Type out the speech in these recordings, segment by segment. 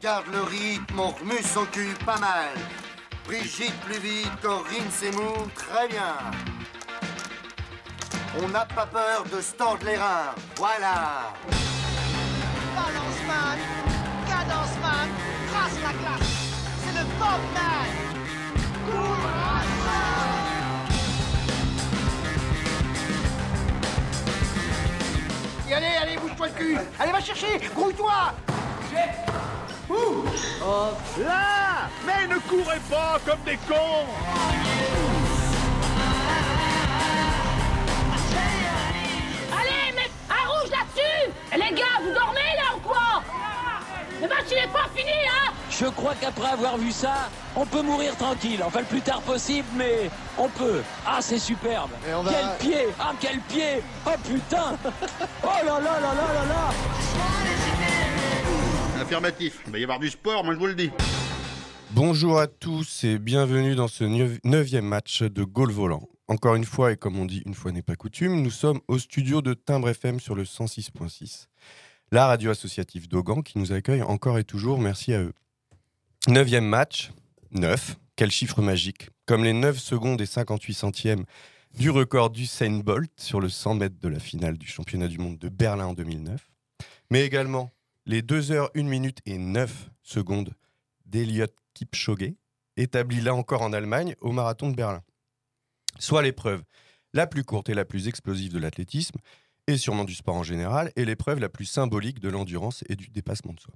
Garde le rythme, on remue son cul pas mal. Brigitte plus vite, Corinne Seymour, très bien. On n'a pas peur de se tordre les reins, voilà. Balance man, cadence man, trace la classe. C'est le Bob man. Et allez, bouge-toi le cul. Allez, va chercher, grouille-toi. Là! Mais ne courez pas comme des cons! Allez, mets un rouge là-dessus! Les gars, vous dormez là ou quoi? Le match il est pas fini, hein? Je crois qu'après avoir vu ça, on peut mourir tranquille. Enfin, le plus tard possible, mais on peut. Ah, c'est superbe. Quel pied! Ah, quel pied! Oh putain! Oh là là là là là là! Affirmatif, il va y avoir du sport, moi je vous le dis. Bonjour à tous et bienvenue dans ce 9e match de Goal Volant. Encore une fois, et comme on dit, une fois n'est pas coutume, nous sommes au studio de Timbre FM sur le 106.6. La radio associative d'Augan qui nous accueille encore et toujours, merci à eux. 9e match, 9, quel chiffre magique. Comme les 9 secondes et 58 centièmes du record d'Usain Bolt sur le 100 mètres de la finale du championnat du monde de Berlin en 2009. Mais également les 2 heures, 1 minute et 9 secondes d'Eliud Kipchoge, établi là encore en Allemagne au marathon de Berlin. Soit l'épreuve la plus courte et la plus explosive de l'athlétisme, et sûrement du sport en général, et l'épreuve la plus symbolique de l'endurance et du dépassement de soi.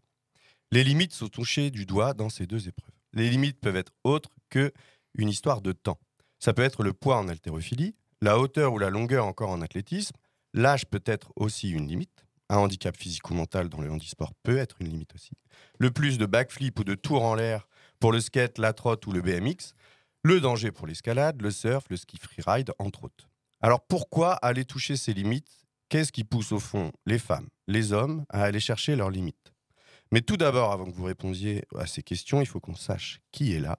Les limites sont touchées du doigt dans ces deux épreuves. Les limites peuvent être autres qu'une histoire de temps. Ça peut être le poids en haltérophilie, la hauteur ou la longueur encore en athlétisme, l'âge peut être aussi une limite. Un handicap physique ou mental dans le handisport peut être une limite aussi. Le plus de backflip ou de tours en l'air pour le skate, la trotte ou le BMX. Le danger pour l'escalade, le surf, le ski freeride, entre autres. Alors pourquoi aller toucher ces limites ? Qu'est-ce qui pousse au fond les femmes, les hommes à aller chercher leurs limites ? Mais tout d'abord, avant que vous répondiez à ces questions, il faut qu'on sache qui est là.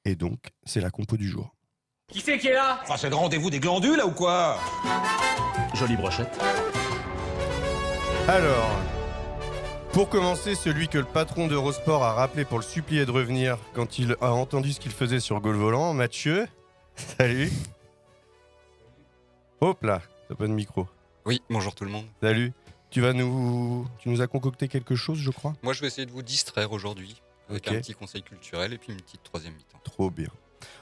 Et donc, c'est la compo du jour. Qui c'est qui est là? Enfin, c'est le rendez-vous des glandules, là, ou quoi? Jolie brochette. Alors, pour commencer, celui que le patron d'Eurosport a rappelé pour le supplier de revenir quand il a entendu ce qu'il faisait sur Goal Volant, Mathieu, salut. Hop là, t'as pas de micro. Oui, bonjour tout le monde. Salut. Tu nous as concocté quelque chose, je crois. Moi, je vais essayer de vous distraire aujourd'hui avec Ok. un petit conseil culturel et puis une petite troisième mi-temps. Trop bien.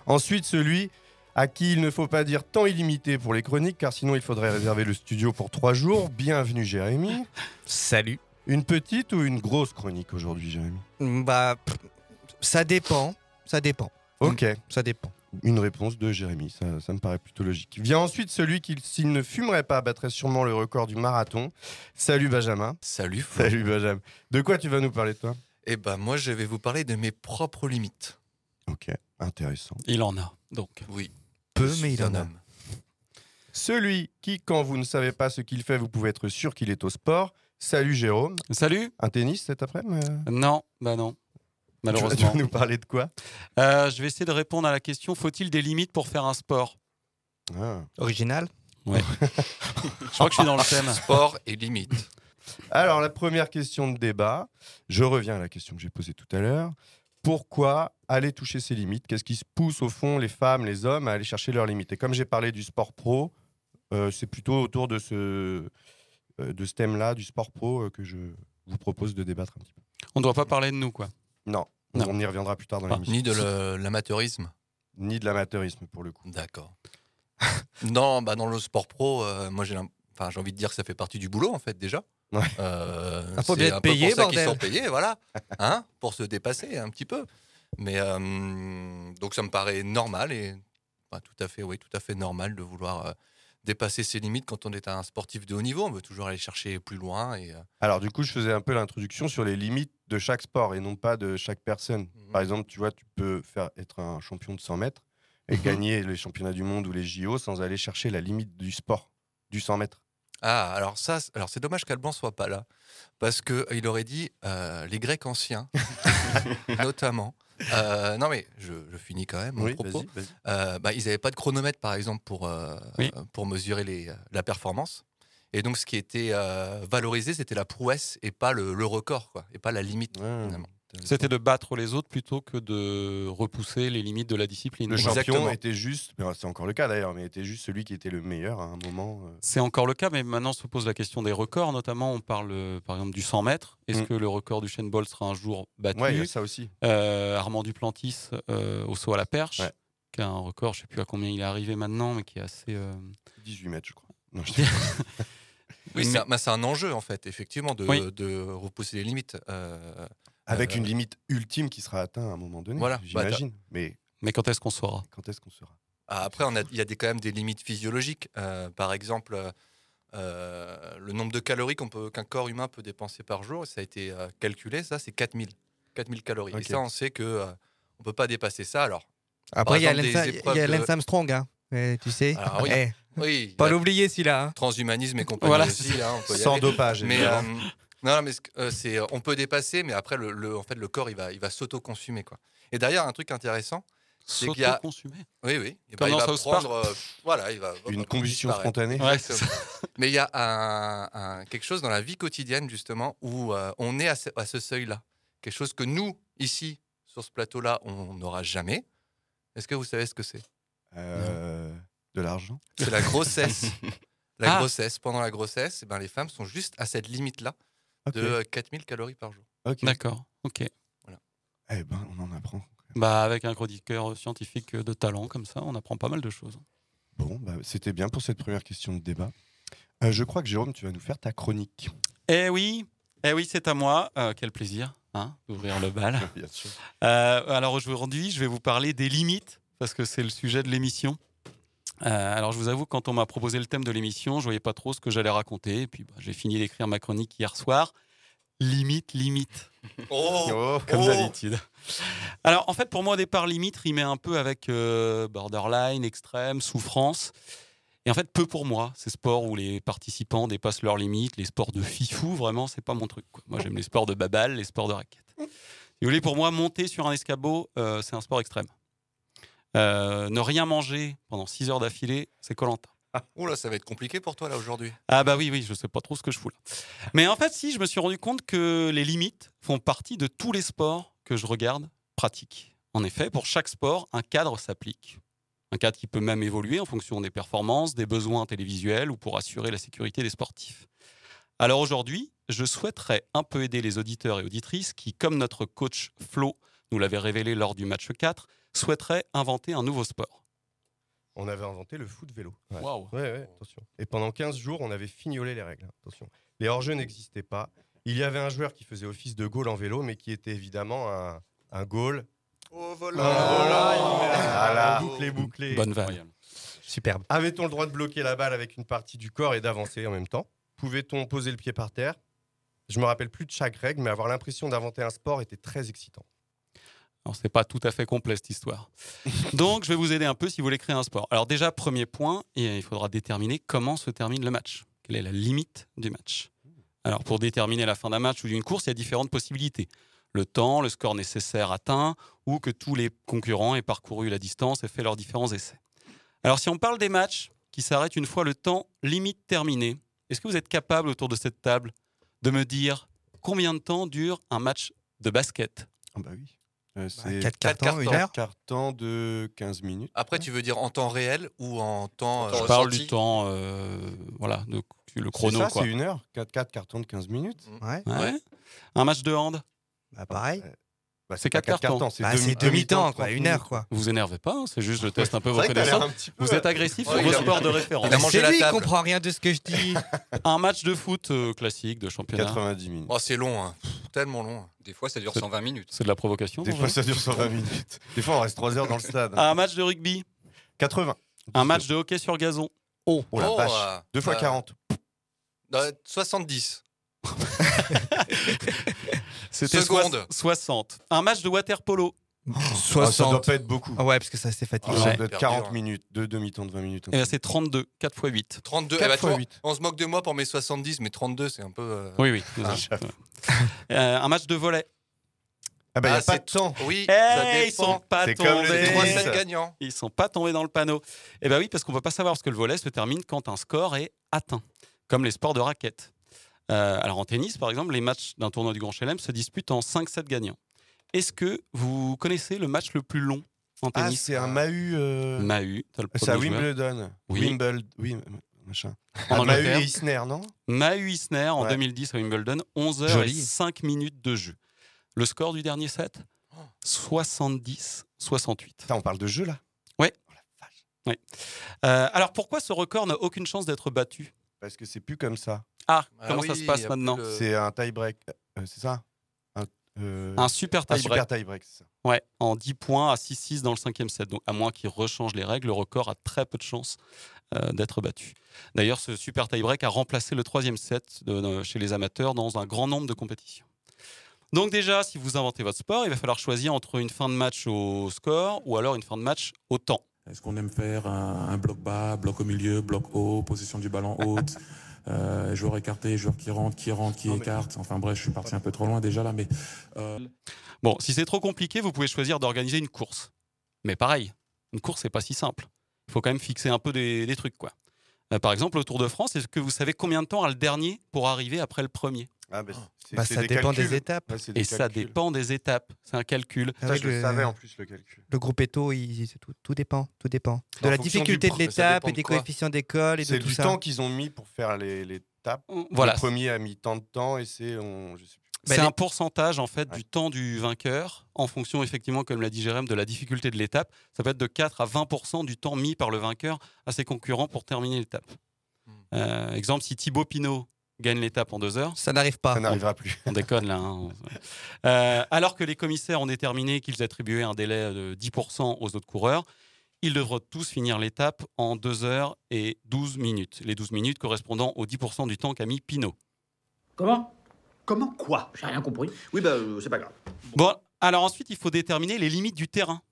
Ensuite, celui à qui il ne faut pas dire temps illimité pour les chroniques, car sinon il faudrait réserver le studio pour 3 jours. Bienvenue, Jérémy. Salut. Une petite ou une grosse chronique aujourd'hui, Jérémy ? Ça dépend. Ok. Ça dépend. Une réponse de Jérémy, ça me paraît plutôt logique. Vient ensuite celui qui, s'il ne fumerait pas, battrait sûrement le record du marathon. Salut Benjamin. Salut Flo. Salut Benjamin. De quoi tu vas nous parler, toi ? Eh ben, moi, je vais vous parler de mes propres limites. Ok, intéressant. Il en a, donc. Oui. Peu, Je mais suis il en un a. homme. Celui qui, quand vous ne savez pas ce qu'il fait, vous pouvez être sûr qu'il est au sport. Salut Jérôme. Salut. Un tennis cet après-midi ? Non, bah non. Tu Malheureusement. vas nous parler de quoi ? Je vais essayer de répondre à la question, faut-il des limites pour faire un sport? Original. Ouais. Je crois que je suis dans le thème. Sport et limites. Alors, la première question de débat, je reviens à la question que j'ai posée tout à l'heure. Pourquoi aller toucher ses limites ? Qu'est-ce qui se pousse au fond les femmes, les hommes à aller chercher leurs limites ? Et comme j'ai parlé du sport pro, c'est plutôt autour de ce thème-là, du sport pro, que je vous propose de débattre un petit peu. On ne doit pas parler de nous, quoi. Non, Non. on y reviendra plus tard dans l'émission. Ni de l'amateurisme. Ni de l'amateurisme, pour le coup. D'accord. Non, bah dans le sport pro, moi j'ai envie de dire que ça fait partie du boulot en fait déjà. Ouais. Faut bien c'est être un peu payé, pour ça qu'ils bordel. sont payés, voilà, hein, pour se dépasser un petit peu. Mais donc ça me paraît normal et tout à fait normal de vouloir dépasser ses limites quand on est un sportif de haut niveau. On veut toujours aller chercher plus loin. Alors du coup, je faisais un peu l'introduction sur les limites de chaque sport et non pas de chaque personne. Par exemple, tu vois, tu peux être un champion de 100 mètres et gagner les championnats du monde ou les JO sans aller chercher la limite du sport, du 100 mètres. Ah, alors c'est dommage qu'Alban soit pas là, parce qu'il aurait dit les Grecs anciens, notamment. Non mais je finis quand même mon propos. Vas-y. Ils n'avaient pas de chronomètre par exemple pour mesurer la performance. Et donc ce qui était valorisé, c'était la prouesse et pas le record, quoi, et pas la limite finalement. intéressant. C'était de battre les autres plutôt que de repousser les limites de la discipline. Le champion Exactement. était juste, c'est encore le cas d'ailleurs, mais était juste celui qui était le meilleur à un moment. C'est encore le cas, mais maintenant se pose la question des records. Notamment, on parle par exemple du 100 mètres. Est-ce que le record du Usain Bolt sera un jour battu? Ouais, il y a ça aussi. Armand Duplantis au saut à la perche, Ouais. qui a un record, je ne sais plus à combien il est arrivé maintenant, mais qui est assez... 18 mètres, je crois. Non, Oui, c'est un enjeu, en fait, effectivement, de repousser les limites. Avec une limite ultime qui sera atteinte à un moment donné, Voilà. j'imagine. Mais quand est-ce qu'on saura? Quand est-ce qu'on saura? Après, il y a quand même des limites physiologiques. Par exemple, le nombre de calories qu'un corps humain peut dépenser par jour, ça a été calculé, ça, c'est 4000 calories. Okay. Et ça, on sait qu'on ne peut pas dépasser ça. Alors, après, il y a Lance Armstrong, hein. Tu sais. Alors, oui, pas l'oublier celui-là. Hein. Transhumanisme et compagnie aussi. Là, on peut y sans aller. dopage. Mais, non, mais on peut dépasser, mais après, en fait, le corps, il va s'auto-consumer, quoi. Et derrière, un truc intéressant, c'est qu'il y a... S'auto-consumer. Oui. Et comme il dans va South Park. voilà, il va Une combustion spontanée. Ouais, mais il y a quelque chose dans la vie quotidienne, justement, où on est à ce seuil-là. Quelque chose que nous, ici, sur ce plateau-là, on n'aura jamais. Est-ce que vous savez ce que c'est? De l'argent. C'est la grossesse. Grossesse. Pendant la grossesse, eh ben, les femmes sont juste à cette limite-là de 4000 calories par jour. Okay. D'accord, ok. Voilà. Eh ben, on en apprend. Avec un chroniqueur scientifique de talent comme ça, on apprend pas mal de choses. Bon, c'était bien pour cette première question de débat. Je crois que Jérôme, tu vas nous faire ta chronique. Eh oui, c'est à moi. Quel plaisir d'ouvrir le bal. Bien sûr. Alors aujourd'hui, je vais vous parler des limites, parce que c'est le sujet de l'émission. Alors je vous avoue, quand on m'a proposé le thème de l'émission, je voyais pas trop ce que j'allais raconter. Et puis j'ai fini d'écrire ma chronique hier soir. Limite. Comme d'habitude. Alors en fait, pour moi au départ, limite rimait un peu avec borderline, extrême, souffrance. Et en fait, peu pour moi, ces sports où les participants dépassent leurs limites, les sports de fifou, vraiment, c'est pas mon truc, quoi. Moi, j'aime les sports de baballe, les sports de raquettes. Si vous voulez, pour moi, monter sur un escabeau, c'est un sport extrême. Ne rien manger pendant 6 heures d'affilée, c'est Koh-Lanta. Oula, ça va être compliqué pour toi là aujourd'hui. Ah bah oui, je sais pas trop ce que je fous là. Mais en fait, je me suis rendu compte que les limites font partie de tous les sports que je regarde, pratique. En effet, pour chaque sport, un cadre s'applique. Un cadre qui peut même évoluer en fonction des performances, des besoins télévisuels ou pour assurer la sécurité des sportifs. Alors aujourd'hui, je souhaiterais un peu aider les auditeurs et auditrices qui, comme notre coach Flo nous l'avait révélé lors du match 4, souhaiteraient inventer un nouveau sport. On avait inventé le foot vélo. Waouh. Ouais, attention. Et pendant 15 jours, on avait fignolé les règles. Attention. Les hors-jeux n'existaient pas. Il y avait un joueur qui faisait office de goal en vélo, mais qui était évidemment un goal. Oh, voilà. Voilà. Bouclé. Bonne vanne. Superbe. Avait-on le droit de bloquer la balle avec une partie du corps et d'avancer en même temps? Pouvait-on poser le pied par terre? Je me rappelle plus de chaque règle, mais avoir l'impression d'inventer un sport était très excitant. Alors, c'est pas tout à fait complet cette histoire. Donc, je vais vous aider un peu si vous voulez créer un sport. Alors déjà, premier point, il faudra déterminer comment se termine le match. Quelle est la limite du match? Alors, pour déterminer la fin d'un match ou d'une course, il y a différentes possibilités. Le temps, le score nécessaire atteint, ou que tous les concurrents aient parcouru la distance et fait leurs différents essais. Alors, si on parle des matchs qui s'arrêtent une fois le temps limite terminé, est-ce que vous êtes capable autour de cette table de me dire combien de temps dure un match de basket? Ah bah oui. C'est 4 cartons, 1 heure. Cartons de 15 minutes. Après, tu veux dire en temps réel ou en temps Je parle du temps, le chrono. C'est ça, quoi. c'est 1 heure. 4 cartons de 15 minutes. Ouais. Un match de hand, Pareil. c'est 4 cartons. C'est c'est demi-temps, quoi. 1 heure, quoi. Vous énervez pas, c'est juste je teste un peu vos C'est vrai que t'as l'air connaissances. un petit peu- Vous êtes agressif sur Ouais, vos il a- sports de référence. Il a mangé C'est la lui, il table. comprend rien de ce que je dis. Un match de foot classique de championnat. 90 minutes. Oh, c'est long, hein. Tellement long. Des fois, ça dure C'est- 120 minutes. C'est de la provocation. Des non, fois, je- ça dure 120 minutes. Des fois, on reste 3 heures dans le stade. Un match de rugby, 80. un match de hockey sur gazon. Oh la vache. 2 fois 40. 70. C'était Secondes. 60. Un match de water polo. Ah, ça doit 60. pas être beaucoup. Ah ouais, parce que ça, c'est fatigant. Ça Ouais. doit être Hyper 40 dur. minutes. 2 demi-temps de 20 minutes. Et ben c'est 32, 4 x 8. 32. 4 tu fois vois, 8. on se moque de moi pour mes 70, mais 32, c'est un peu. Oui. Ah. Un match de volley. Ah bah, il n'y a pas de temps. Oui, ça Ils sont dépend. pas C'est comme le tombés. 3 tennis. sets gagnants. Ils sont pas tombés dans le panneau. Eh ben oui, parce qu'on peut pas savoir, parce que le volley se termine quand un score est atteint, comme les sports de raquettes. Alors en tennis, par exemple, les matchs d'un tournoi du Grand Chelem se disputent en 5 sets gagnants. Est-ce que vous connaissez le match le plus long en tennis? C'est un Mahut. Mahut, t'as le C'est à premier joueur. Wimbledon. Oui. Oui, machin. En Angleterre. Mahut et Isner, non? Mahut Isner en Ouais. 2010 à Wimbledon, 11h et Joli. 5 minutes de jeu. Le score du dernier set 70-68. Putain, on parle de jeu là? Ouais. Oh la vache. Alors pourquoi ce record n'a aucune chance d'être battu? Parce que c'est plus comme ça. Comment ça se passe y a maintenant? plus le- C'est un tie-break. C'est ça? Un super Un tie-break. super tie-break, c'est ça. Ouais, en 10 points à 6-6 dans le 5e set. Donc, à moins qu'il rechange les règles, le record a très peu de chances d'être battu. D'ailleurs, ce super tie-break a remplacé le 3e set chez les amateurs dans un grand nombre de compétitions. Donc déjà, si vous inventez votre sport, il va falloir choisir entre une fin de match au score ou alors une fin de match au temps. Est-ce qu'on aime faire un bloc bas, bloc au milieu, bloc haut, position du ballon haute, joueur écarté, joueur qui rentre, qui écarte. Enfin bref, je suis parti un peu trop loin déjà là, mais... Bon, si c'est trop compliqué, vous pouvez choisir d'organiser une course. Mais pareil, une course, c'est pas si simple. Il faut quand même fixer un peu des trucs, quoi. Par exemple, au Tour de France, est-ce que vous savez combien de temps a le dernier pour arriver après le premier? Ça dépend des étapes. Et ça dépend des étapes. C'est un calcul. Ça, je le savais en plus, le calcul. Le groupe Eto, tout dépend. Tout dépend. De En la fonction difficulté du de l'étape et des coefficients d'école et de C'est tout du ça. temps qu'ils ont mis pour faire l'étape. Voilà. Le premier a mis tant de temps et c'est... je sais plus. C'est un pourcentage en fait du temps du vainqueur en fonction effectivement, comme l'a dit Jérém, de la difficulté de l'étape. Ça peut être de 4 à 20% du temps mis par le vainqueur à ses concurrents pour terminer l'étape. Exemple, si Thibaut Pinot gagne l'étape en 2 heures, ça n'arrive pas. Ça n'arrivera plus. On déconne là. Alors que les commissaires ont déterminé qu'ils attribuaient un délai de 10% aux autres coureurs, ils devront tous finir l'étape en 2 heures et 12 minutes. Les 12 minutes correspondant aux 10% du temps qu'a mis Pinot. Comment quoi? J'ai rien compris. Oui, c'est pas grave. Bon, alors ensuite, il faut déterminer les limites du terrain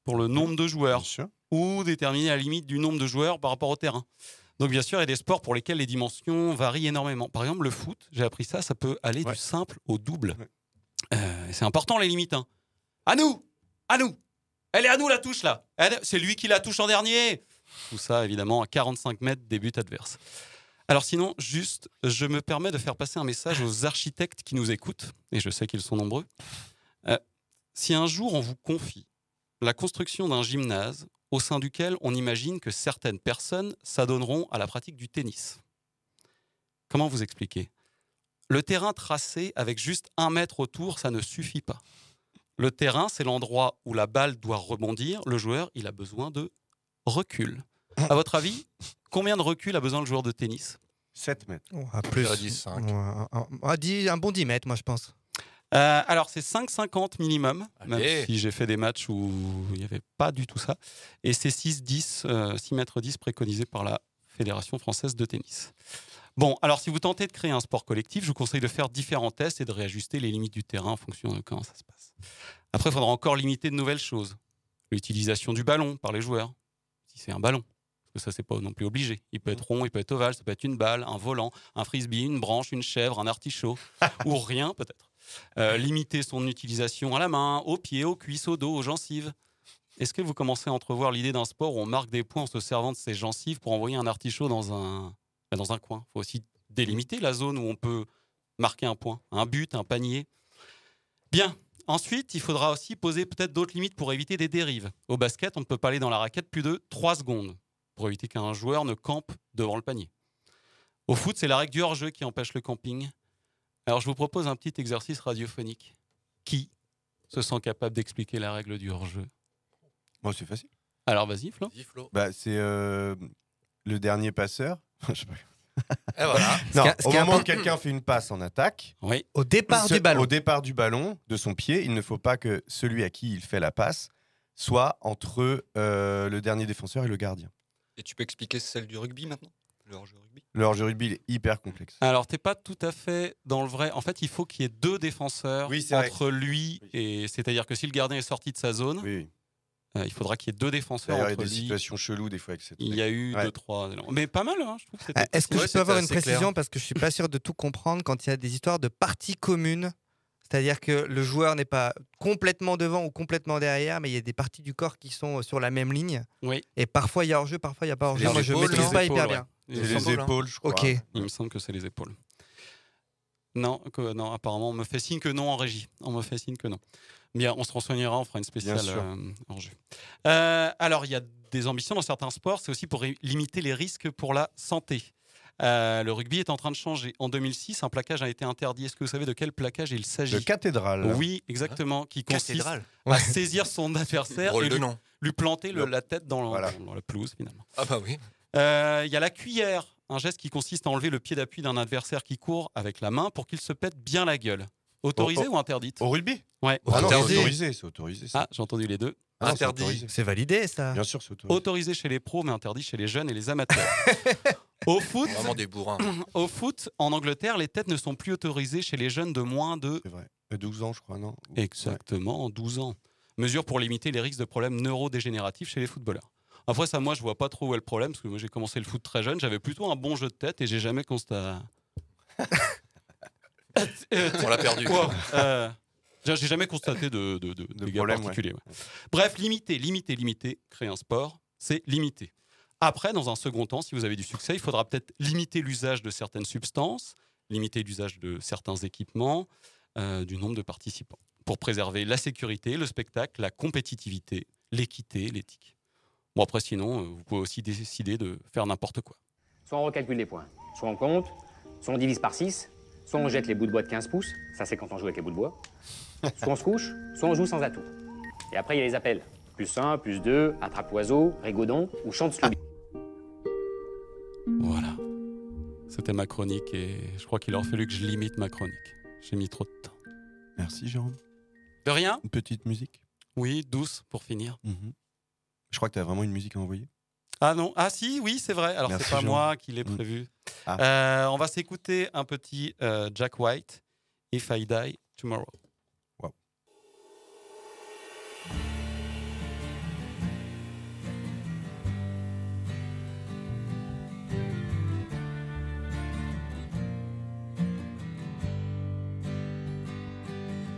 pour le nombre de joueurs ou déterminer la limite du nombre de joueurs par rapport au terrain. Donc bien sûr, il y a des sports pour lesquels les dimensions varient énormément. Par exemple, le foot, j'ai appris ça peut aller du simple au double. C'est important les limites. Hein. À nous. Elle est à nous la touche là. C'est lui qui la touche en dernier. Tout ça évidemment à 45 mètres des buts adverses. Alors sinon, juste, je me permets de faire passer un message aux architectes qui nous écoutent, et je sais qu'ils sont nombreux. Si un jour on vous confie la construction d'un gymnase au sein duquel on imagine que certaines personnes s'adonneront à la pratique du tennis, comment vous expliquer? Le terrain tracé avec juste 1 mètre autour, ça ne suffit pas. Le terrain, c'est l'endroit où la balle doit rebondir. Le joueur, il a besoin de recul. À votre avis, combien de recul a besoin le joueur de tennis? 7 mètres. Plus. 5. Un bon 10 mètres, moi, je pense. Alors, c'est 5,50 minimum, même si j'ai fait des matchs où il n'y avait pas du tout ça. Et c'est 6 mètres 10 préconisé par la Fédération française de tennis. Bon, alors si vous tentez de créer un sport collectif, je vous conseille de faire différents tests et de réajuster les limites du terrain en fonction de comment ça se passe. Après, il faudra encore limiter de nouvelles choses. L'utilisation du ballon par les joueurs, si c'est un ballon. Parce que ça, c'est pas non plus obligé. Il peut être rond, il peut être ovale, ça peut être une balle, un volant, un frisbee, une branche, une chèvre, un artichaut, ou rien peut-être. Limiter son utilisation à la main, aux pieds, aux cuisses, au dos, aux gencives. Est-ce que vous commencez à entrevoir l'idée d'un sport où on marque des points en se servant de ses gencives pour envoyer un artichaut dans un coin? Il faut aussi délimiter la zone où on peut marquer un point, un but, un panier. Bien. Ensuite, il faudra aussi poser peut-être d'autres limites pour éviter des dérives. Au basket, on ne peut pas aller dans la raquette plus de 3 secondes pour éviter qu'un joueur ne campe devant le panier. Au foot, c'est la règle du hors-jeu qui empêche le camping. Alors, je vous propose un petit exercice radiophonique. Qui se sent capable d'expliquer la règle du hors-jeu? Bon, c'est facile. Alors, vas-y, Flo. C'est le dernier passeur. Je sais pas. Et voilà. Non, au moment où quelqu'un fait une passe en attaque, au départ du ballon. Au départ du ballon, de son pied, il ne faut pas que celui à qui il fait la passe soit entre le dernier défenseur et le gardien. Et tu peux expliquer celle du rugby maintenant? Le hors-jeu rugby? Le hors-jeu rugby, il est hyper complexe. Alors, t'es pas tout à fait dans le vrai. En fait, il faut qu'il y ait 2 défenseurs entre lui et... C'est-à-dire que si le gardien est sorti de sa zone, il faudra qu'il y ait 2 défenseurs entre lui. Il y a des situations cheloues des fois avec cette... Il y a eu 2-3... Mais pas mal, hein, je trouve. Est-ce que je peux avoir une précision? Parce que je suis pas sûr de tout comprendre quand il y a des histoires de parties communes. C'est-à-dire que le joueur n'est pas complètement devant ou complètement derrière, mais il y a des parties du corps qui sont sur la même ligne. Oui. Et parfois il y a hors-jeu, parfois il n'y a pas hors-jeu. Moi, je ne maîtrise pas hyper bien. C'est les épaules, je crois. Ok. Il me semble que c'est les épaules. Non, apparemment, on me fait signe que non en régie. On me fait signe que non. Bien, on se renseignera, on fera une spéciale en jeu. Alors, il y a des ambitions dans certains sports, c'est aussi pour limiter les risques pour la santé. Le rugby est en train de changer. En 2006, un plaquage a été interdit. Est-ce que vous savez de quel plaquage il s'agit ? De cathédrale. Oui, exactement, qui consiste à saisir son adversaire et lui planter la tête dans la pelouse, finalement. Ah bah oui. Il y a la cuillère, un geste qui consiste à enlever le pied d'appui d'un adversaire qui court avec la main pour qu'il se pète bien la gueule. Autorisé ou interdite ? Au rugby ? Ouais. Ah non, c'est autorisé. Ça. Ah, j'ai entendu les deux. Ah, interdit. C'est validé, ça. Bien sûr, c'est autorisé. Autorisé chez les pros, mais interdit chez les jeunes et les amateurs. Au foot, vraiment des bourrins. Au foot, en Angleterre, les têtes ne sont plus autorisées chez les jeunes de moins de... C'est vrai. 12 ans, je crois, non ? Exactement, 12 ans. Mesure pour limiter les risques de problèmes neurodégénératifs chez les footballeurs. Après ça, moi, je vois pas trop où est le problème, parce que moi, j'ai commencé le foot très jeune, j'avais plutôt un bon jeu de tête et j'ai jamais constaté... On l'a perdu. J'ai jamais constaté de dégâts particuliers. Ouais. Bref, limiter, créer un sport, c'est limiter. Après, dans un second temps, si vous avez du succès, il faudra peut-être limiter l'usage de certaines substances, limiter l'usage de certains équipements, du nombre de participants, pour préserver la sécurité, le spectacle, la compétitivité, l'équité, l'éthique. Bon, après, sinon, vous pouvez aussi décider de faire n'importe quoi. Soit on recalcule les points, soit on compte, soit on divise par 6, soit on jette les bouts de bois de 15 pouces, ça c'est quand on joue avec les bouts de bois, soit on se couche, soit on joue sans atout. Et après, il y a les appels. Plus 1, plus 2, attrape-oiseau, rigodon ou chante Scooby. Voilà. C'était ma chronique et je crois qu'il aurait fallu que je limite ma chronique. J'ai mis trop de temps. Merci, Jérôme. De rien. Une petite musique ? Oui, douce pour finir. Je crois que tu as vraiment une musique à envoyer. Ah non, ah si, oui, c'est vrai. Alors merci, c'est pas Jérôme. moi qui l'ai prévu. On va s'écouter un petit Jack White, If I Die Tomorrow. Wow.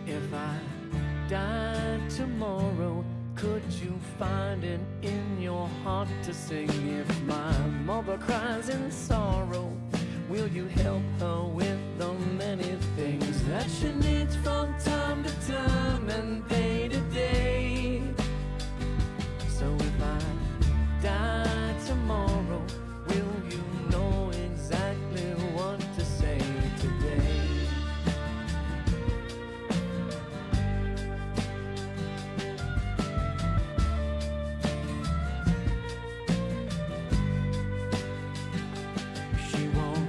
If I died tomorrow, could you find it in your heart to sing? If my mother cries in sorrow, will you help her with the many things that she needs from time to time and day to day? So if I die tomorrow, will you know exactly what to say today? She won't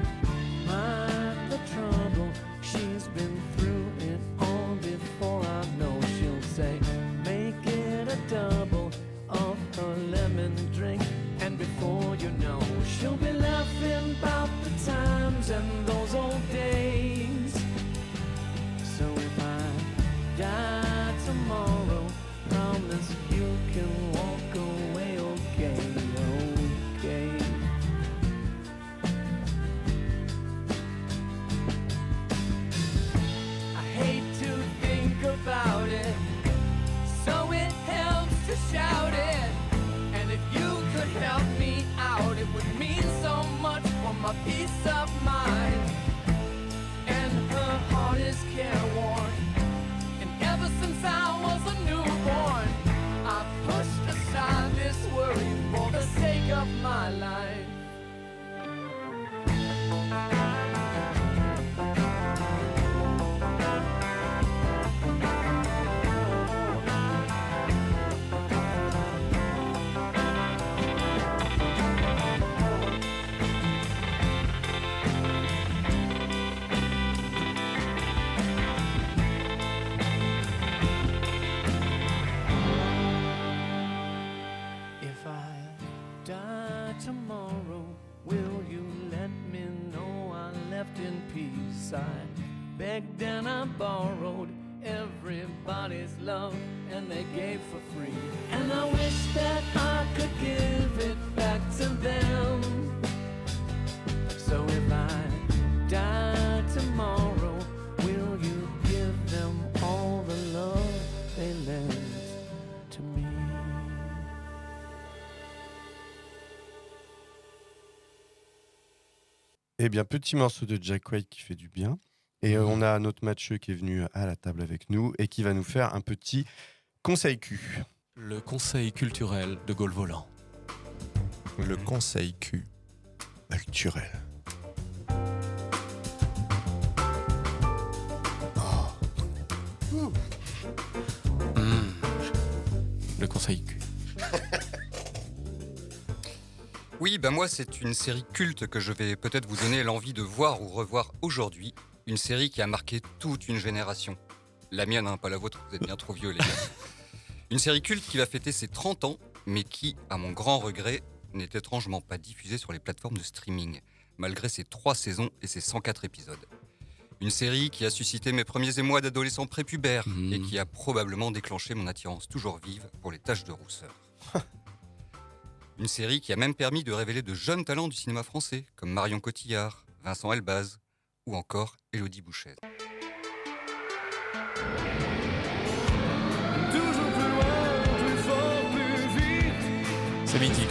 mind the trouble, she's been through it all before. I know she'll say, make it a double of her lemon drink, and before you know, she'll be laughing about the times and those old days. So if I die tomorrow, promise you can walk away okay, okay. I hate to think about it, so it helps to shout it. And if you could help me out, it would mean so much for my peace of mind. And her heart is careworn, and ever since I was a newborn, I pushed aside this worry for the sake of my life. If I die tomorrow, will you let me know I left in peace? I begged and I borrowed everybody's love, and they gave for free. And I wish that I could give it back to them. So if I die tomorrow, will you give them all the love they lent to me? Eh bien, petit morceau de Jack White qui fait du bien. Et on a notre Mathieu qui est venu à la table avec nous et qui va nous faire un petit conseil Q. Le conseil culturel de Gaulle Volant. Le conseil Q. Culturel. Le conseil Q. Oui, ben moi, c'est une série culte que je vais peut-être vous donner l'envie de voir ou revoir aujourd'hui. Une série qui a marqué toute une génération. La mienne, hein, pas la vôtre, vous êtes bien trop vieux, les gars. Une série culte qui va fêter ses 30 ans, mais qui, à mon grand regret, n'est étrangement pas diffusée sur les plateformes de streaming, malgré ses 3 saisons et ses 104 épisodes. Une série qui a suscité mes premiers émois d'adolescent prépubère et qui a probablement déclenché mon attirance toujours vive pour les taches de rousseur. Une série qui a même permis de révéler de jeunes talents du cinéma français, comme Marion Cotillard, Vincent Elbaz ou encore Élodie Bouchez. C'est mythique.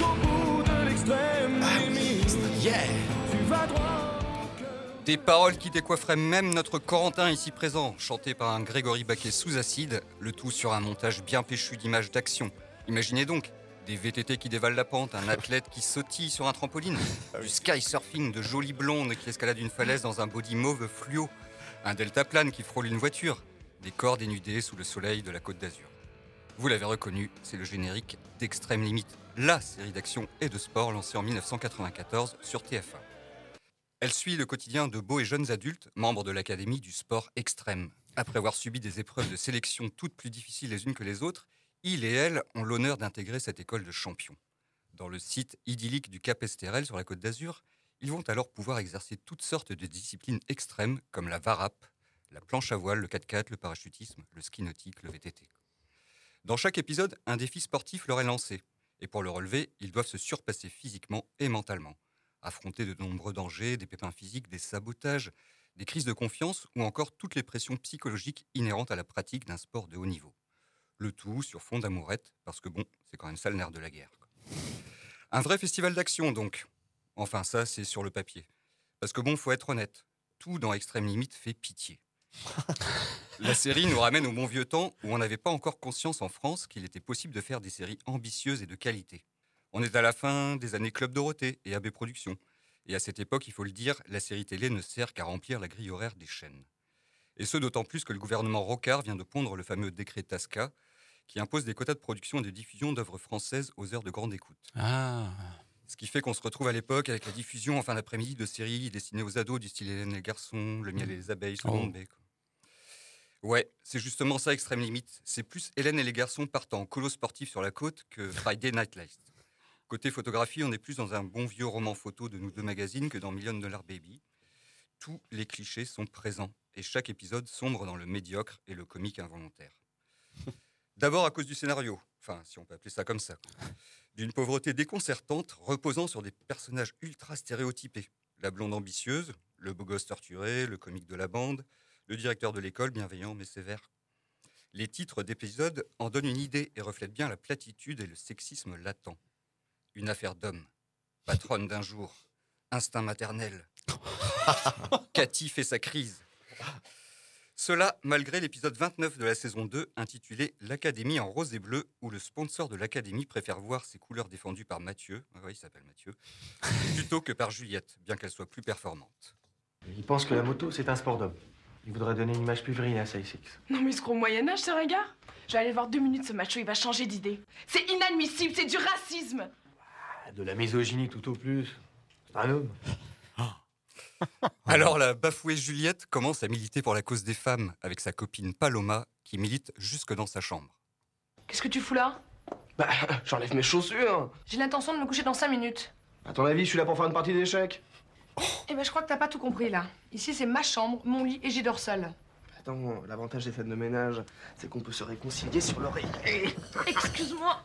Des paroles qui décoifferaient même notre Corentin ici présent, chanté par un Grégory Baquet sous acide, le tout sur un montage bien péchu d'images d'action. Imaginez donc, des VTT qui dévalent la pente, un athlète qui sautille sur un trampoline, du sky-surfing de jolies blondes qui escaladent une falaise dans un body mauve fluo, un deltaplane qui frôle une voiture, des corps dénudés sous le soleil de la Côte d'Azur. Vous l'avez reconnu, c'est le générique d'Extrême Limite, la série d'action et de sport lancée en 1994 sur TF1. Elle suit le quotidien de beaux et jeunes adultes, membres de l'Académie du sport extrême. Après avoir subi des épreuves de sélection toutes plus difficiles les unes que les autres, ils et elles ont l'honneur d'intégrer cette école de champions. Dans le site idyllique du Cap Esterel sur la Côte d'Azur, ils vont alors pouvoir exercer toutes sortes de disciplines extrêmes comme la varap, la planche à voile, le 4x4, le parachutisme, le ski nautique, le VTT. Dans chaque épisode, un défi sportif leur est lancé. Et pour le relever, ils doivent se surpasser physiquement et mentalement. Affronter de nombreux dangers, des pépins physiques, des sabotages, des crises de confiance ou encore toutes les pressions psychologiques inhérentes à la pratique d'un sport de haut niveau. Le tout sur fond d'amourette, parce que bon, c'est quand même ça le nerf de la guerre. Un vrai festival d'action donc. Enfin ça, c'est sur le papier. Parce que bon, faut être honnête, tout dans Extrême Limite fait pitié. La série nous ramène au bon vieux temps où on n'avait pas encore conscience en France qu'il était possible de faire des séries ambitieuses et de qualité. On est à la fin des années Club Dorothée et AB Productions. Et à cette époque, il faut le dire, la série télé ne sert qu'à remplir la grille horaire des chaînes. Et ce, d'autant plus que le gouvernement Rocard vient de pondre le fameux décret TASCA, qui impose des quotas de production et de diffusion d'œuvres françaises aux heures de grande écoute. Ah. Ce qui fait qu'on se retrouve à l'époque avec la diffusion en fin d'après-midi de séries destinées aux ados du style Hélène et les garçons, Le miel et les abeilles, Seconde B. Ouais, c'est justement ça Extrême Limite. C'est plus Hélène et les garçons partant en colo sportif sur la côte que Friday Night Lights. Côté photographie, on est plus dans un bon vieux roman photo de Nous Deux Magazine que dans $1 Million Baby. Tous les clichés sont présents et chaque épisode sombre dans le médiocre et le comique involontaire. D'abord à cause du scénario, enfin si on peut appeler ça comme ça, d'une pauvreté déconcertante reposant sur des personnages ultra stéréotypés. La blonde ambitieuse, le beau gosse torturé, le comique de la bande, le directeur de l'école bienveillant mais sévère. Les titres d'épisodes en donnent une idée et reflètent bien la platitude et le sexisme latent. Une affaire d'homme, patronne d'un jour, instinct maternel. Cathy fait sa crise. Cela, malgré l'épisode 29 de la saison 2, intitulé « L'Académie en rose et bleu », où le sponsor de l'Académie préfère voir ses couleurs défendues par Mathieu, oui, il s'appelle Mathieu, plutôt que par Juliette, bien qu'elle soit plus performante. Il pense que la moto, c'est un sport d'homme. Il voudrait donner une image plus virile à SpaceX. Non mais il se croit au Moyen-Âge, ce regard. Je vais aller voir 2 minutes ce macho, il va changer d'idée. C'est inadmissible, c'est du racisme. De la misogynie tout au plus. C'est un homme. Alors la bafouée Juliette commence à militer pour la cause des femmes avec sa copine Paloma qui milite jusque dans sa chambre. Qu'est-ce que tu fous là? Bah, j'enlève mes chaussures. J'ai l'intention de me coucher dans 5 minutes. À ton avis, je suis là pour faire une partie d'échecs? Eh ben je crois que t'as pas tout compris là. Ici c'est ma chambre, mon lit et j'y dors seule. Attends, l'avantage des scènes de ménage, c'est qu'on peut se réconcilier sur l'oreiller. Excuse-moi.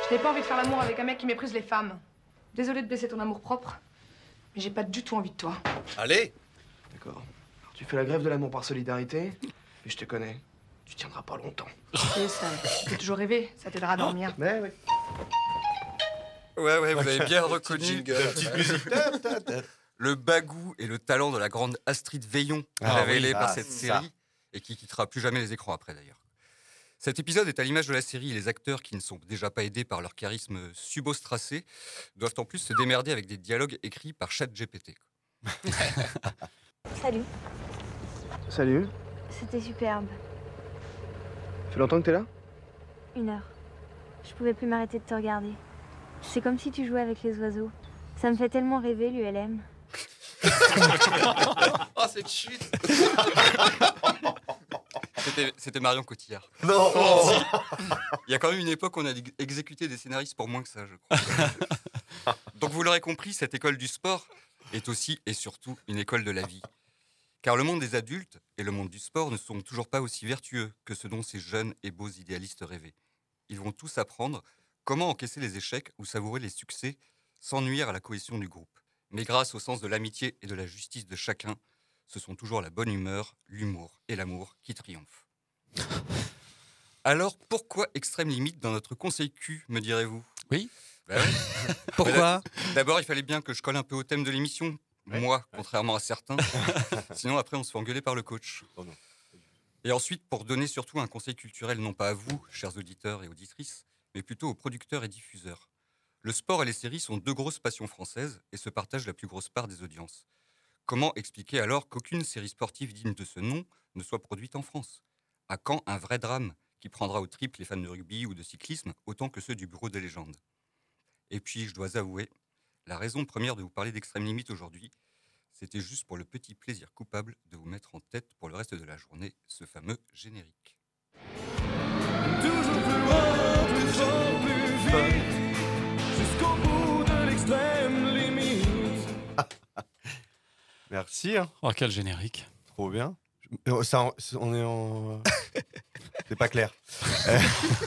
Je n'ai pas envie de faire l'amour avec un mec qui méprise les femmes. Désolée de blesser ton amour-propre, mais j'ai pas du tout envie de toi. Allez! D'accord. Alors, tu fais la grève de l'amour par solidarité, et je te connais. Tu tiendras pas longtemps. C'est ça. Tu peux toujours rêver, ça t'aidera à dormir. Mais oui. Ouais, vous avez bien reconnu. La petite musique. Le bagou et le talent de la grande Astrid Veillon, révélé par cette série, et qui quittera plus jamais les écrans après d'ailleurs. Cet épisode est à l'image de la série, et les acteurs qui ne sont déjà pas aidés par leur charisme subostracé doivent en plus se démerder avec des dialogues écrits par ChatGPT. Salut, Salut. c'était superbe. Ça fait longtemps que t'es là? 1 heure. Je pouvais plus m'arrêter de te regarder. C'est comme si tu jouais avec les oiseaux. Ça me fait tellement rêver, l'ULM. Oh, cette chute. C'était Marion Cotillard. Non. Il y a quand même une époque où on a exécuté des scénaristes pour moins que ça, je crois. Donc vous l'aurez compris, cette école du sport est aussi et surtout une école de la vie. Car le monde des adultes et le monde du sport ne sont toujours pas aussi vertueux que ce dont ces jeunes et beaux idéalistes rêvaient. Ils vont tous apprendre comment encaisser les échecs ou savourer les succès sans nuire à la cohésion du groupe. Mais grâce au sens de l'amitié et de la justice de chacun, ce sont toujours la bonne humeur, l'humour et l'amour qui triomphent. Alors, pourquoi Extrême Limite dans notre conseil Q, me direz-vous? Oui. Ben ouais. Pourquoi? D'abord, il fallait bien que je colle un peu au thème de l'émission. Moi, contrairement à certains. Sinon, après, on se fait engueuler par le coach. Oh non. Et ensuite, pour donner surtout un conseil culturel, non pas à vous, chers auditeurs et auditrices, mais plutôt aux producteurs et diffuseurs. Le sport et les séries sont 2 grosses passions françaises et se partagent la plus grosse part des audiences. Comment expliquer alors qu'aucune série sportive digne de ce nom ne soit produite en France? À quand un vrai drame qui prendra au triple les fans de rugby ou de cyclisme autant que ceux du bureau des légendes? Et puis, je dois avouer, la raison première de vous parler d'Extrême Limite aujourd'hui, c'était juste pour le petit plaisir coupable de vous mettre en tête pour le reste de la journée ce fameux générique. Toujours plus loin, plus fort, plus vite, jusqu'au bout de l'extrême limite. Merci. Hein. Oh, quel générique. Trop bien. Ça, on est en... C'est pas clair.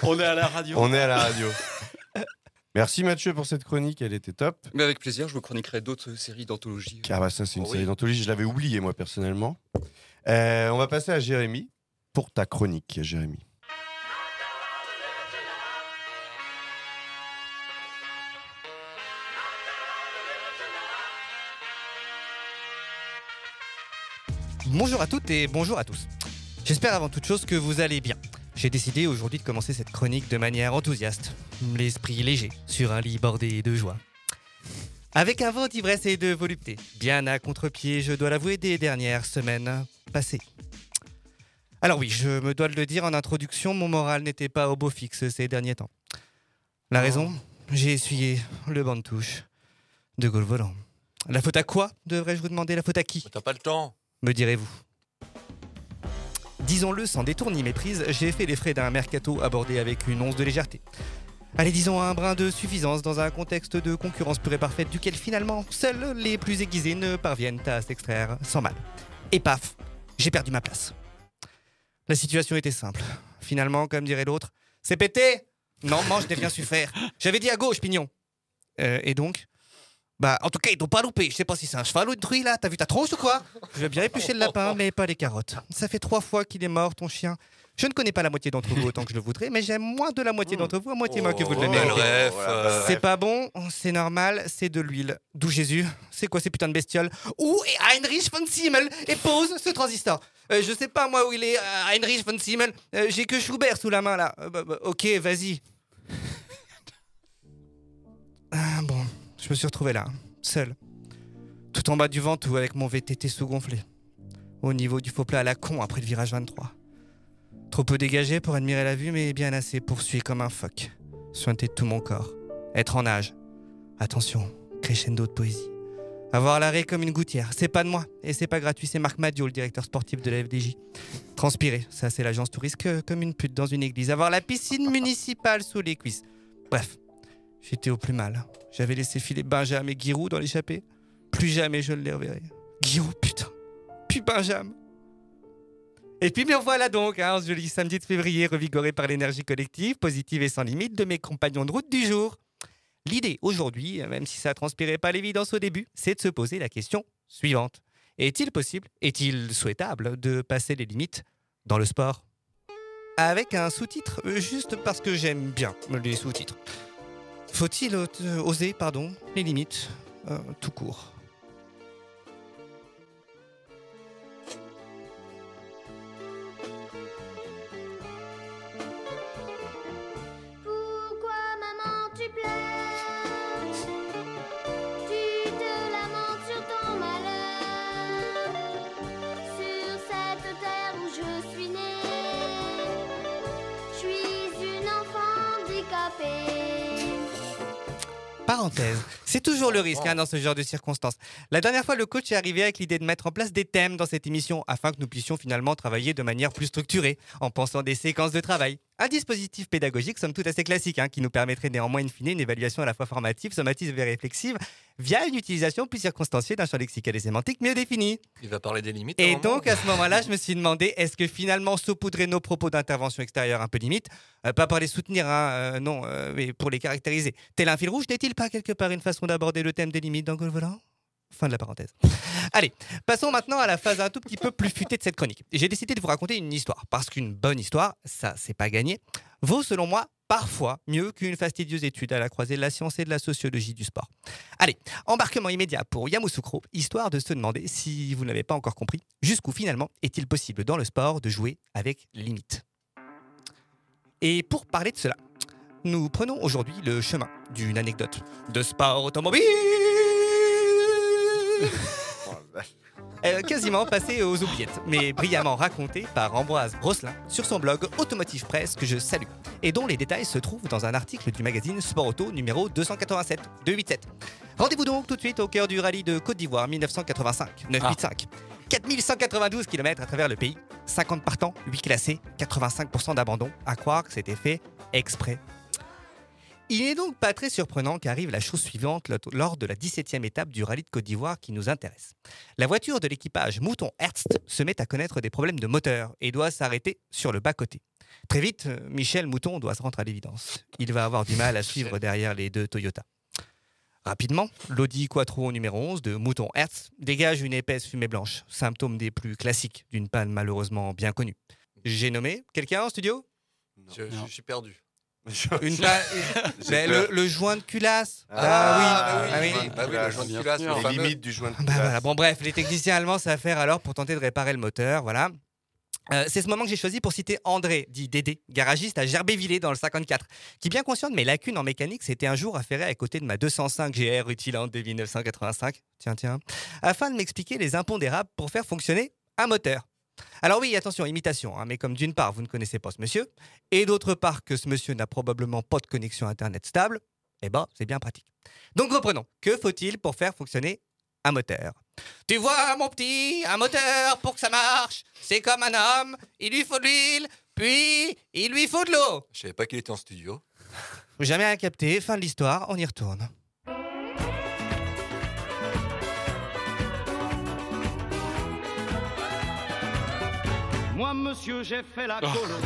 On est à la radio. On est à la radio. Merci Mathieu pour cette chronique, elle était top. Mais avec plaisir, je vous chroniquerai d'autres séries d'anthologie. Ah bah ça c'est une série d'anthologie, je l'avais oublié moi personnellement. On va passer à Jérémy pour ta chronique, Jérémy. Bonjour à toutes et bonjour à tous. J'espère avant toute chose que vous allez bien. J'ai décidé aujourd'hui de commencer cette chronique de manière enthousiaste, l'esprit léger, sur un lit bordé de joie. Avec un vent d'ivresse et de volupté, bien à contre-pied, je dois l'avouer, des dernières semaines passées. Alors oui, je me dois de le dire en introduction, mon moral n'était pas au beau fixe ces derniers temps. La raison, j'ai essuyé le banc de touche de Gaulle Volant. La faute à quoi, devrais-je vous demander? La faute à qui? T'as pas le temps, me direz-vous. Disons-le sans détour ni méprise, j'ai fait les frais d'un mercato abordé avec une once de légèreté. Allez, disons un brin de suffisance dans un contexte de concurrence pure et parfaite duquel finalement seuls les plus aiguisés ne parviennent à s'extraire sans mal. Et paf, j'ai perdu ma place. La situation était simple. Finalement, comme dirait l'autre, c'est pété! Non, je n'ai rien su faire. J'avais dit à gauche, Pignon. Et donc? Bah, en tout cas, ils t'ont pas loupé. Je sais pas si c'est un cheval ou une truie, là. T'as vu ta tronche ou quoi? Je veux bien éplucher le lapin, mais pas les carottes. Ça fait 3 fois qu'il est mort, ton chien. Je ne connais pas la moitié d'entre vous autant que je le voudrais, mais j'aime moins de la moitié d'entre vous à moitié moins que vous de le méritez. C'est pas bon, c'est normal, c'est de l'huile. D'où Jésus? C'est quoi ces putains de bestioles? Où est Heinrich von Simmel? Et pose ce transistor. Je sais pas moi où il est, Heinrich von Simmel. J'ai que Schubert sous la main, là. Ok, vas-y. Bon, je me suis retrouvé là, seul. Tout en bas du Ventoux avec mon VTT sous-gonflé. Au niveau du faux plat à la con après le virage 23. Trop peu dégagé pour admirer la vue, mais bien assez pour suer comme un phoque. Suinter tout mon corps. Être en nage. Attention, crescendo de poésie. Avoir l'arrêt comme une gouttière. C'est pas de moi, et c'est pas gratuit, c'est Marc Madio, le directeur sportif de la FDJ. Transpirer, ça c'est l'agence touriste comme une pute dans une église. Avoir la piscine municipale sous les cuisses. Bref, j'étais au plus mal. J'avais laissé filer Benjamin et Giroud dans l'échappée. Plus jamais je ne les reverrai. Giroud, putain. Puis Benjamin. Et puis me voilà donc, ce joli samedi de février, revigoré par l'énergie collective, positive et sans limite de mes compagnons de route du jour. L'idée aujourd'hui, même si ça transpirait pas l'évidence au début, c'est de se poser la question suivante. Est-il possible, est-il souhaitable de passer les limites dans le sport? Avec un sous-titre, juste parce que j'aime bien les sous-titres. Faut-il oser, les limites, tout court? parenthèse. C'est toujours le risque dans ce genre de circonstances. La dernière fois, le coach est arrivé avec l'idée de mettre en place des thèmes dans cette émission afin que nous puissions finalement travailler de manière plus structurée en pensant des séquences de travail. Un dispositif pédagogique somme toute assez classique qui nous permettrait néanmoins in fine une évaluation à la fois formative, sommative et réflexive via une utilisation plus circonstanciée d'un champ lexical et sémantique mieux défini. Il va parler des limites. Et donc à ce moment-là, je me suis demandé est-ce que finalement saupoudrer nos propos d'intervention extérieure un peu limite, pas pour les soutenir, non, mais pour les caractériser. Tel un fil rouge, n'est-il pas quelque part une façon d'aborder le thème des limites dans Gaulle Volant ? Fin de la parenthèse. Allez, passons maintenant à la phase un tout petit peu plus futée de cette chronique. J'ai décidé de vous raconter une histoire, parce qu'une bonne histoire, ça c'est pas gagné, vaut selon moi parfois mieux qu'une fastidieuse étude à la croisée de la science et de la sociologie du sport. Allez, embarquement immédiat pour Yamoussoukro, histoire de se demander, si vous ne l'avez pas encore compris, jusqu'où finalement est-il possible dans le sport de jouer avec les limites. Et pour parler de cela, nous prenons aujourd'hui le chemin d'une anecdote de sport automobile quasiment passé aux oubliettes, mais brillamment raconté par Ambroise Brosselin sur son blog Automotive Press que je salue, et dont les détails se trouvent dans un article du magazine Sport Auto numéro 287. Rendez-vous donc tout de suite au cœur du rallye de Côte d'Ivoire 1985, 985. 4192 km à travers le pays, 50 partants, 8 classés, 85% d'abandon, à croire que c'était fait exprès. Il n'est donc pas très surprenant qu'arrive la chose suivante lors de la 17e étape du rallye de Côte d'Ivoire qui nous intéresse. La voiture de l'équipage Mouton Hertz se met à connaître des problèmes de moteur et doit s'arrêter sur le bas-côté. Très vite, Michel Mouton doit se rendre à l'évidence. Il va avoir du mal à suivre derrière les deux Toyota. Rapidement, l'Audi Quattro numéro 11 de Mouton Hertz dégage une épaisse fumée blanche, symptôme des plus classiques d'une panne malheureusement bien connue. J'ai nommé quelqu'un en studio ? Je suis perdu. Une le joint de culasse. Oui, le joint de culasse. Les limites du joint de culasse. Voilà. Bon, bref, les techniciens allemands savent faire alors pour tenter de réparer le moteur. Voilà. C'est ce moment que j'ai choisi pour citer André, dit Dédé, garagiste à Gerbévillers dans le 54, qui, bien conscient de mes lacunes en mécanique, s'était un jour affairé à côté de ma 205 GR rutilante de 1985, afin de m'expliquer les impondérables pour faire fonctionner un moteur. Alors oui, attention, imitation, mais comme d'une part, vous ne connaissez pas ce monsieur, et d'autre part que ce monsieur n'a probablement pas de connexion Internet stable, c'est bien pratique. Donc reprenons. Que faut-il pour faire fonctionner un moteur ? Tu vois, mon petit, un moteur, pour que ça marche, c'est comme un homme, il lui faut de l'huile, puis il lui faut de l'eau. Je savais pas qu'il était en studio. Jamais à capter, fin de l'histoire, on y retourne. Moi, monsieur, j'ai fait la colo.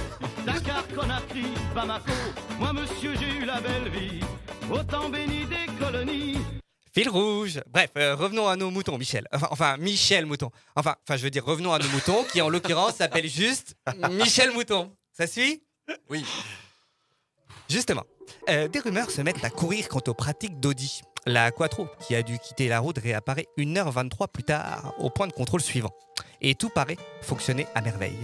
Dakar, Conakry, Bamako. Moi, monsieur, j'ai eu la belle vie. Autant béni des colonies. Fil rouge. Bref, revenons à nos moutons, Michel. Enfin, Michel Mouton. Enfin, je veux dire, revenons à nos moutons, qui en l'occurrence s'appellent juste Michel Mouton. Ça suit ? Oui. Justement, des rumeurs se mettent à courir quant aux pratiques d'Audi. La Quattro, qui a dû quitter la route, réapparaît 1h23 plus tard au point de contrôle suivant. Et tout paraît fonctionner à merveille.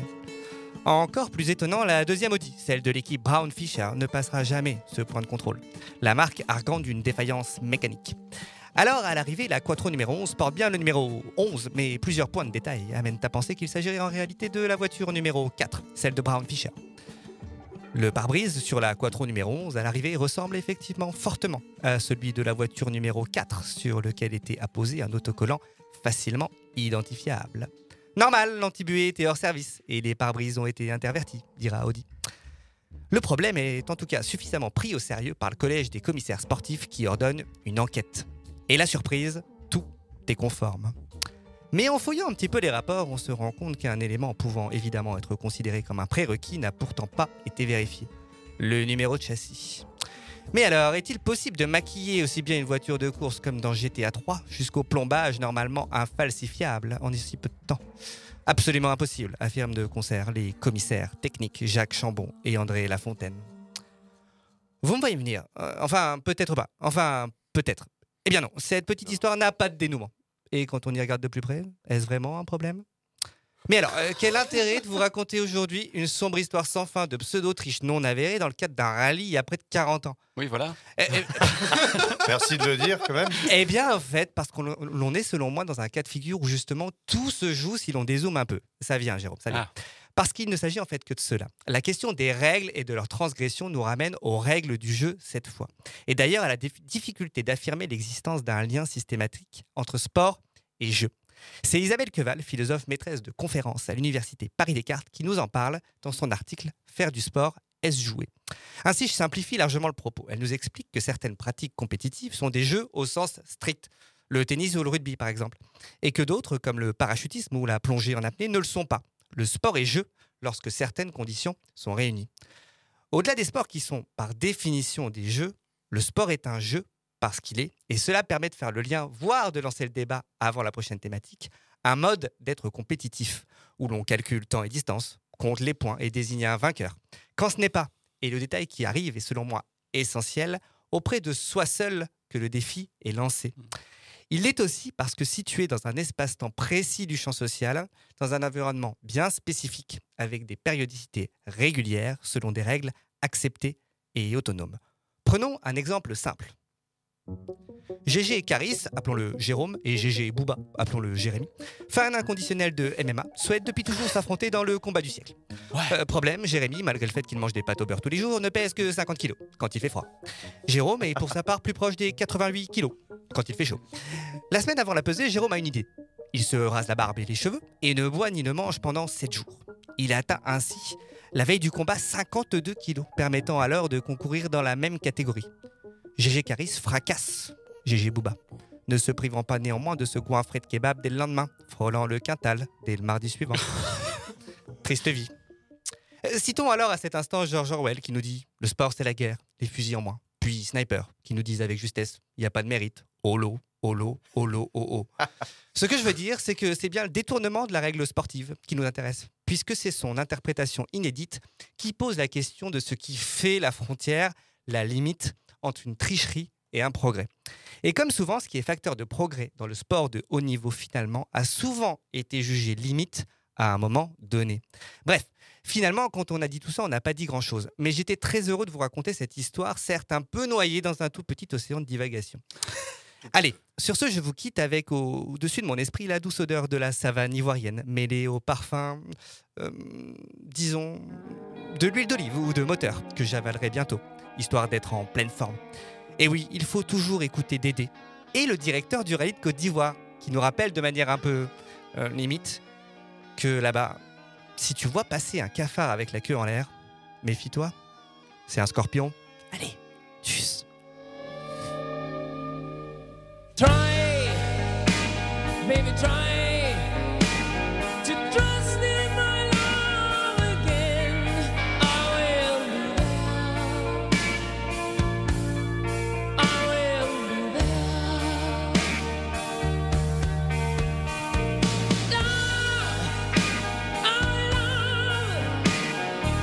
Encore plus étonnant, la deuxième Audi, celle de l'équipe Brown Fischer, ne passera jamais ce point de contrôle. La marque arguant d'une défaillance mécanique. Alors, à l'arrivée, la Quattro numéro 11 porte bien le numéro 11, mais plusieurs points de détail amènent à penser qu'il s'agirait en réalité de la voiture numéro 4, celle de Brown Fischer. Le pare-brise sur la Quattro numéro 11 à l'arrivée ressemble effectivement fortement à celui de la voiture numéro 4 sur lequel était apposé un autocollant facilement identifiable. Normal, l'antibuée était hors service et les pare-brises ont été intervertis, dira Audi. Le problème est en tout cas suffisamment pris au sérieux par le collège des commissaires sportifs qui ordonne une enquête. Et la surprise, tout est conforme. Mais en fouillant un petit peu les rapports, on se rend compte qu'un élément pouvant évidemment être considéré comme un prérequis n'a pourtant pas été vérifié. Le numéro de châssis. Mais alors, est-il possible de maquiller aussi bien une voiture de course comme dans GTA 3 jusqu'au plombage normalement infalsifiable en si peu de temps ? Absolument impossible, affirment de concert les commissaires techniques Jacques Chambon et André Lafontaine. Vous me voyez venir. Enfin, peut-être pas. Enfin, peut-être. Eh bien non, cette petite histoire n'a pas de dénouement. Et quand on y regarde de plus près, est-ce vraiment un problème ? Mais alors, quel intérêt de vous raconter aujourd'hui une sombre histoire sans fin de pseudo-triche non avérée dans le cadre d'un rallye il y a près de 40 ans ? Oui, voilà. Merci de le dire, quand même. Eh bien, en fait, parce qu'on est, selon moi, dans un cas de figure où justement tout se joue si l'on dézoome un peu. Ça vient, Jérôme, ça vient. Parce qu'il ne s'agit en fait que de cela. La question des règles et de leur transgression nous ramène aux règles du jeu cette fois. Et d'ailleurs à la difficulté d'affirmer l'existence d'un lien systématique entre sport et jeu. C'est Isabelle Queval, philosophe maîtresse de conférences à l'université Paris-Descartes, qui nous en parle dans son article « Faire du sport, est-ce jouer ?» Ainsi, je simplifie largement le propos. Elle nous explique que certaines pratiques compétitives sont des jeux au sens strict, le tennis ou le rugby par exemple, et que d'autres, comme le parachutisme ou la plongée en apnée, ne le sont pas. Le sport est jeu lorsque certaines conditions sont réunies. Au-delà des sports qui sont par définition des jeux, le sport est un jeu parce qu'il est, et cela permet de faire le lien, voire de lancer le débat avant la prochaine thématique, un mode d'être compétitif, où l'on calcule temps et distance, compte les points et désigne un vainqueur. Quand ce n'est pas, et le détail qui arrive est selon moi essentiel, auprès de soi seul que le défi est lancé. Il l'est aussi parce que situé dans un espace-temps précis du champ social, dans un environnement bien spécifique, avec des périodicités régulières, selon des règles acceptées et autonomes. Prenons un exemple simple. GG et Caris, appelons-le Jérôme, et GG et Booba, appelons-le Jérémy, fan inconditionnel de MMA, souhaitent depuis toujours s'affronter dans le combat du siècle. Problème, Jérémy, malgré le fait qu'il mange des pâtes au beurre tous les jours, ne pèse que 50 kilos quand il fait froid. Jérôme est pour sa part plus proche des 88 kilos quand il fait chaud. La semaine avant la pesée, Jérôme a une idée. Il se rase la barbe et les cheveux et ne boit ni ne mange pendant 7 jours. Il atteint ainsi, la veille du combat, 52 kilos, permettant alors de concourir dans la même catégorie. GG Caris fracasse GG Booba, ne se privant pas néanmoins de ce goinfré de kebab dès le lendemain, frôlant le quintal dès le mardi suivant. Triste vie. Citons alors à cet instant George Orwell qui nous dit « Le sport c'est la guerre, les fusils en moins ». Puis Sniper qui nous disent avec justesse « Il n'y a pas de mérite, holo, holo, holo, oh, oh ». Ce que je veux dire, c'est que c'est bien le détournement de la règle sportive qui nous intéresse, puisque c'est son interprétation inédite qui pose la question de ce qui fait la frontière, la limite entre une tricherie et un progrès. Et comme souvent, ce qui est facteur de progrès dans le sport de haut niveau finalement a souvent été jugé limite à un moment donné. Bref, finalement, quand on a dit tout ça, on n'a pas dit grand-chose. Mais j'étais très heureux de vous raconter cette histoire, certes un peu noyée dans un tout petit océan de divagation. Allez, sur ce, je vous quitte avec au-dessus de mon esprit la douce odeur de la savane ivoirienne, mêlée au parfum, disons, de l'huile d'olive ou de moteur, que j'avalerai bientôt, histoire d'être en pleine forme. Et oui, il faut toujours écouter Dédé et le directeur du rallye de Côte d'Ivoire, qui nous rappelle de manière un peu limite que là-bas, si tu vois passer un cafard avec la queue en l'air, méfie-toi, c'est un scorpion. Allez, tchuss. Try, baby, try to trust in my love again. I will do that. I will do that. Love,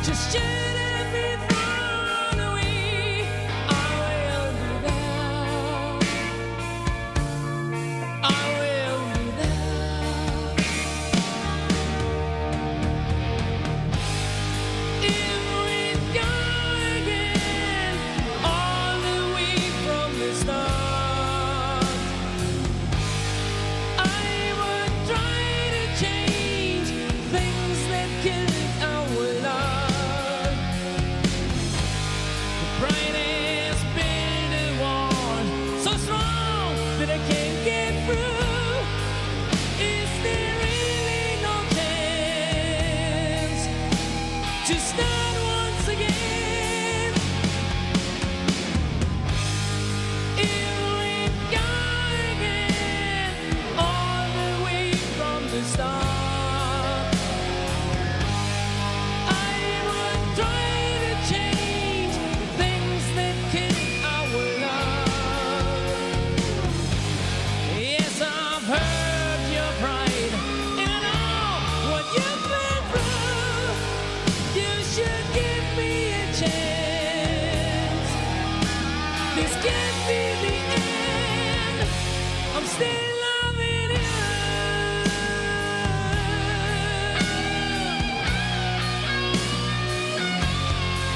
just shoot every thought away. I will do that. I will do that. If we go again, all the way from the start, I would try to change things that killed our love. The brightest building wall, so strong that I can't get through. Is there really no chance to start once again? If we go again, all the way from the start, I would try to change things that kill our love. Yes, I've heard your pride, and I know what you've been through. You should give me a chance. This can't be the end. I'm still loving you.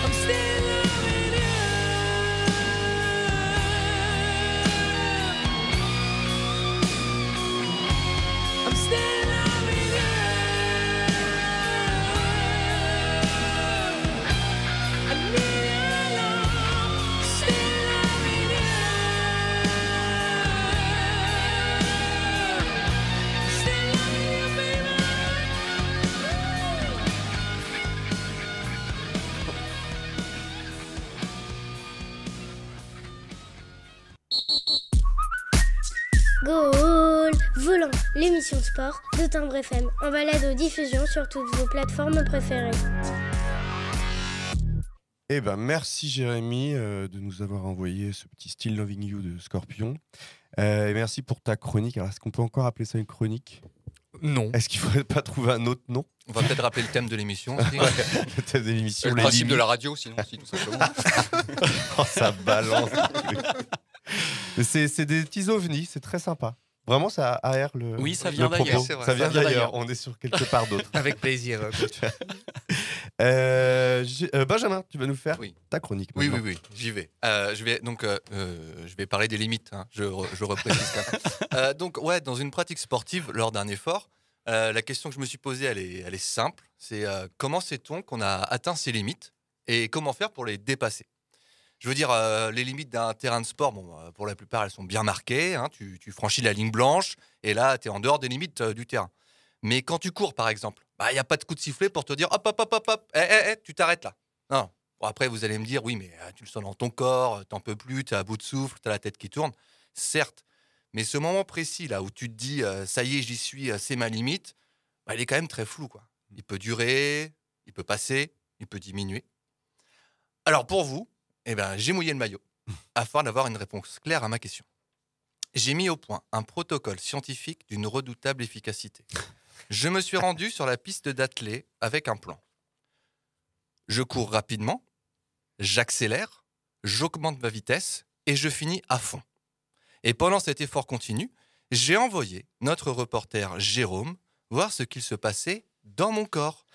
I'm still loving you. I'm still loving you. l'émission de sport de Timbre FM, en balade aux diffusions sur toutes vos plateformes préférées. Eh ben, merci Jérémy de nous avoir envoyé ce petit Still Loving You de Scorpion. Et merci pour ta chronique. Alors, est-ce qu'on peut encore appeler ça une chronique ? Non. Est-ce qu'il ne faudrait pas trouver un autre nom ? On va peut-être rappeler le thème de l'émission aussi. Le thème de l'émission. Le principe de la radio, sinon, aussi, tout simplement. Oh, ça balance. C'est des petits ovnis, c'est très sympa. Vraiment, ça aère le. Oui, ça vient le propos. d'ailleurs. C'est vrai. Ça vient d'ailleurs. On est sur quelque part d'autre. Avec plaisir. Benjamin, tu vas nous faire ta chronique. Oui, maintenant. oui, j'y vais. Je vais parler des limites. Hein. Je reprécise quand même. Donc, ouais, dans une pratique sportive, lors d'un effort, la question que je me suis posée, elle est simple. C'est comment sait-on qu'on a atteint ses limites et comment faire pour les dépasser ? Je veux dire, les limites d'un terrain de sport, pour la plupart, elles sont bien marquées. Hein. Tu franchis la ligne blanche et là, tu es en dehors des limites du terrain. Mais quand tu cours, par exemple, il n'y a pas de coup de sifflet pour te dire hop, hop, hop, hop, hop, tu t'arrêtes là. Non. Bon, après, vous allez me dire, oui, mais tu le sens dans ton corps, t'en peux plus, t'es à bout de souffle, t'as la tête qui tourne. Certes, mais ce moment précis, là, où tu te dis, ça y est, j'y suis, c'est ma limite, il est quand même très flou, quoi. Il peut durer, il peut passer, il peut diminuer. Alors, pour vous, j'ai mouillé le maillot afin d'avoir une réponse claire à ma question. J'ai mis au point un protocole scientifique d'une redoutable efficacité. Je me suis rendu sur la piste d'athlée avec un plan. Je cours rapidement, j'accélère, j'augmente ma vitesse et je finis à fond. Et pendant cet effort continu, j'ai envoyé notre reporter Jérôme voir ce qu'il se passait dans mon corps.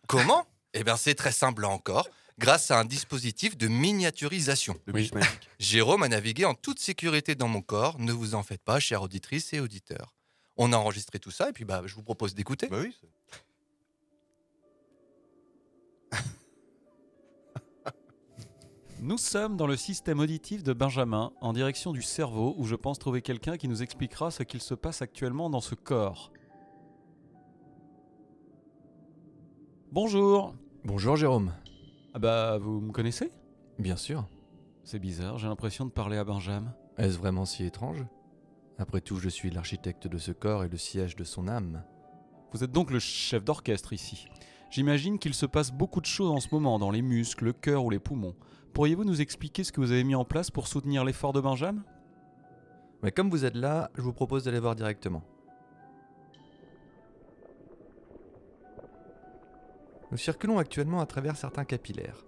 Comment ? C'est très simple là encore. Grâce à un dispositif de miniaturisation. Jérôme a navigué en toute sécurité dans mon corps. Ne vous en faites pas, chères auditrices et auditeurs. On a enregistré tout ça et puis je vous propose d'écouter. Bah oui. Nous sommes dans le système auditif de Benjamin, en direction du cerveau, où je pense trouver quelqu'un qui nous expliquera ce qu'il se passe actuellement dans ce corps. Bonjour. Bonjour Jérôme. Ah bah, vous me connaissez ? Bien sûr. C'est bizarre, j'ai l'impression de parler à Benjamin. Est-ce vraiment si étrange ? Après tout, je suis l'architecte de ce corps et le siège de son âme. Vous êtes donc le chef d'orchestre ici. J'imagine qu'il se passe beaucoup de choses en ce moment, dans les muscles, le cœur ou les poumons. Pourriez-vous nous expliquer ce que vous avez mis en place pour soutenir l'effort de Benjamin ? Mais comme vous êtes là, je vous propose d'aller voir directement. Nous circulons actuellement à travers certains capillaires.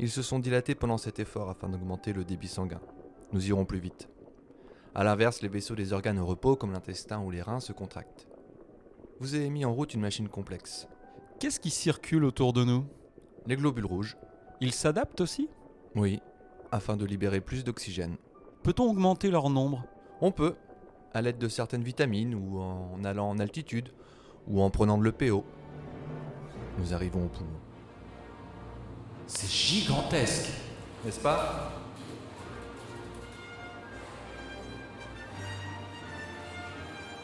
Ils se sont dilatés pendant cet effort afin d'augmenter le débit sanguin. Nous irons plus vite. A l'inverse, les vaisseaux des organes au repos, comme l'intestin ou les reins, se contractent. Vous avez mis en route une machine complexe. Qu'est-ce qui circule autour de nous ? Les globules rouges. Ils s'adaptent aussi ? Oui, afin de libérer plus d'oxygène. Peut-on augmenter leur nombre ? On peut, à l'aide de certaines vitamines, ou en allant en altitude, ou en prenant de l'EPO. Nous arrivons au poumon. C'est gigantesque, n'est-ce pas ?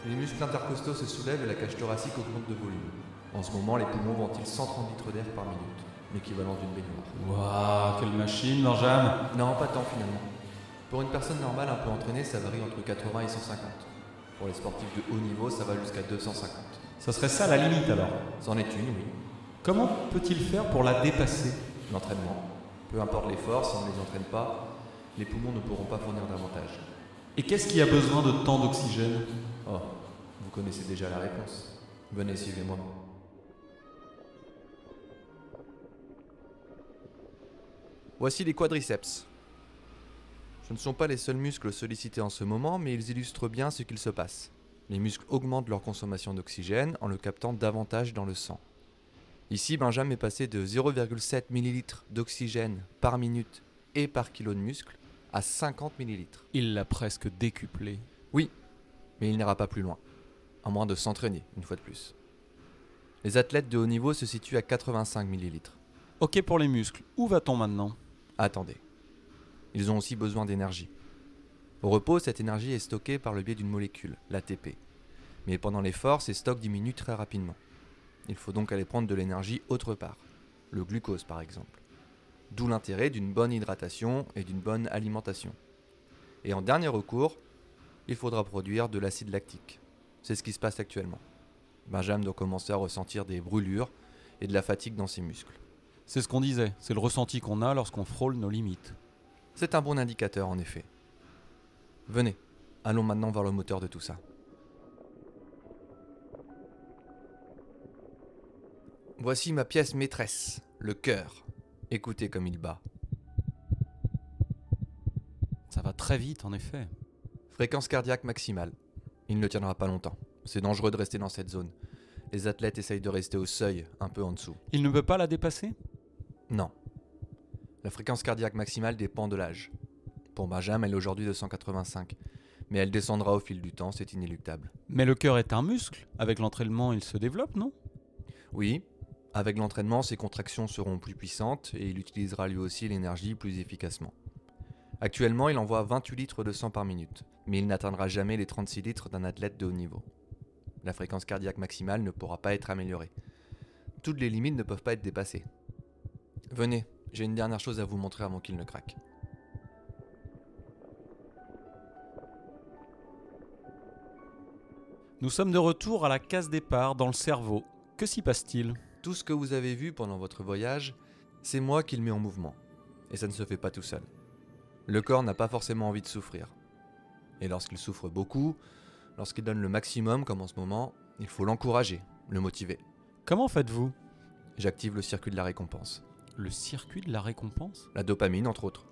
Les muscles intercostaux se soulèvent et la cage thoracique augmente de volume. En ce moment, les poumons ventilent 130 litres d'air par minute, l'équivalent d'une baignoire. Waouh, quelle machine, Benjamin ! Non, pas tant finalement. Pour une personne normale un peu entraînée, ça varie entre 80 et 150. Pour les sportifs de haut niveau, ça va jusqu'à 250. Ça serait ça la limite alors ? C'en est une, oui. Comment peut-il faire pour la dépasser ? L'entraînement. Peu importe l'effort, si on ne les entraîne pas, les poumons ne pourront pas fournir davantage. Et qu'est-ce qui a besoin de tant d'oxygène ? Oh, vous connaissez déjà la réponse. Venez, suivez-moi. Voici les quadriceps. Ce ne sont pas les seuls muscles sollicités en ce moment, mais ils illustrent bien ce qu'il se passe. Les muscles augmentent leur consommation d'oxygène en le captant davantage dans le sang. Ici, Benjamin est passé de 0,7 ml d'oxygène par minute et par kilo de muscle à 50 ml. Il l'a presque décuplé. Oui, mais il n'ira pas plus loin, à moins de s'entraîner une fois de plus. Les athlètes de haut niveau se situent à 85 ml. Ok pour les muscles, où va-t-on maintenant ? Attendez. Ils ont aussi besoin d'énergie. Au repos, cette énergie est stockée par le biais d'une molécule, l'ATP. Mais pendant l'effort, ces stocks diminuent très rapidement. Il faut donc aller prendre de l'énergie autre part, le glucose par exemple. D'où l'intérêt d'une bonne hydratation et d'une bonne alimentation. Et en dernier recours, il faudra produire de l'acide lactique. C'est ce qui se passe actuellement. Benjamin doit commencer à ressentir des brûlures et de la fatigue dans ses muscles. C'est ce qu'on disait, c'est le ressenti qu'on a lorsqu'on frôle nos limites. C'est un bon indicateur en effet. Venez, allons maintenant vers le moteur de tout ça. Voici ma pièce maîtresse, le cœur. Écoutez comme il bat. Ça va très vite en effet. Fréquence cardiaque maximale. Il ne tiendra pas longtemps. C'est dangereux de rester dans cette zone. Les athlètes essayent de rester au seuil, un peu en dessous. Il ne peut pas la dépasser ? Non. La fréquence cardiaque maximale dépend de l'âge. Pour Benjamin, elle est aujourd'hui de 185. Mais elle descendra au fil du temps, c'est inéluctable. Mais le cœur est un muscle. Avec l'entraînement, il se développe, non ? Oui. Avec l'entraînement, ses contractions seront plus puissantes et il utilisera lui aussi l'énergie plus efficacement. Actuellement, il envoie 28 litres de sang par minute, mais il n'atteindra jamais les 36 litres d'un athlète de haut niveau. La fréquence cardiaque maximale ne pourra pas être améliorée. Toutes les limites ne peuvent pas être dépassées. Venez, j'ai une dernière chose à vous montrer avant qu'il ne craque. Nous sommes de retour à la case départ dans le cerveau. Que s'y passe-t-il ? Tout ce que vous avez vu pendant votre voyage, c'est moi qui le mets en mouvement. Et ça ne se fait pas tout seul. Le corps n'a pas forcément envie de souffrir. Et lorsqu'il souffre beaucoup, lorsqu'il donne le maximum comme en ce moment, il faut l'encourager, le motiver. Comment faites-vous ? J'active le circuit de la récompense. Le circuit de la récompense ? La dopamine, entre autres.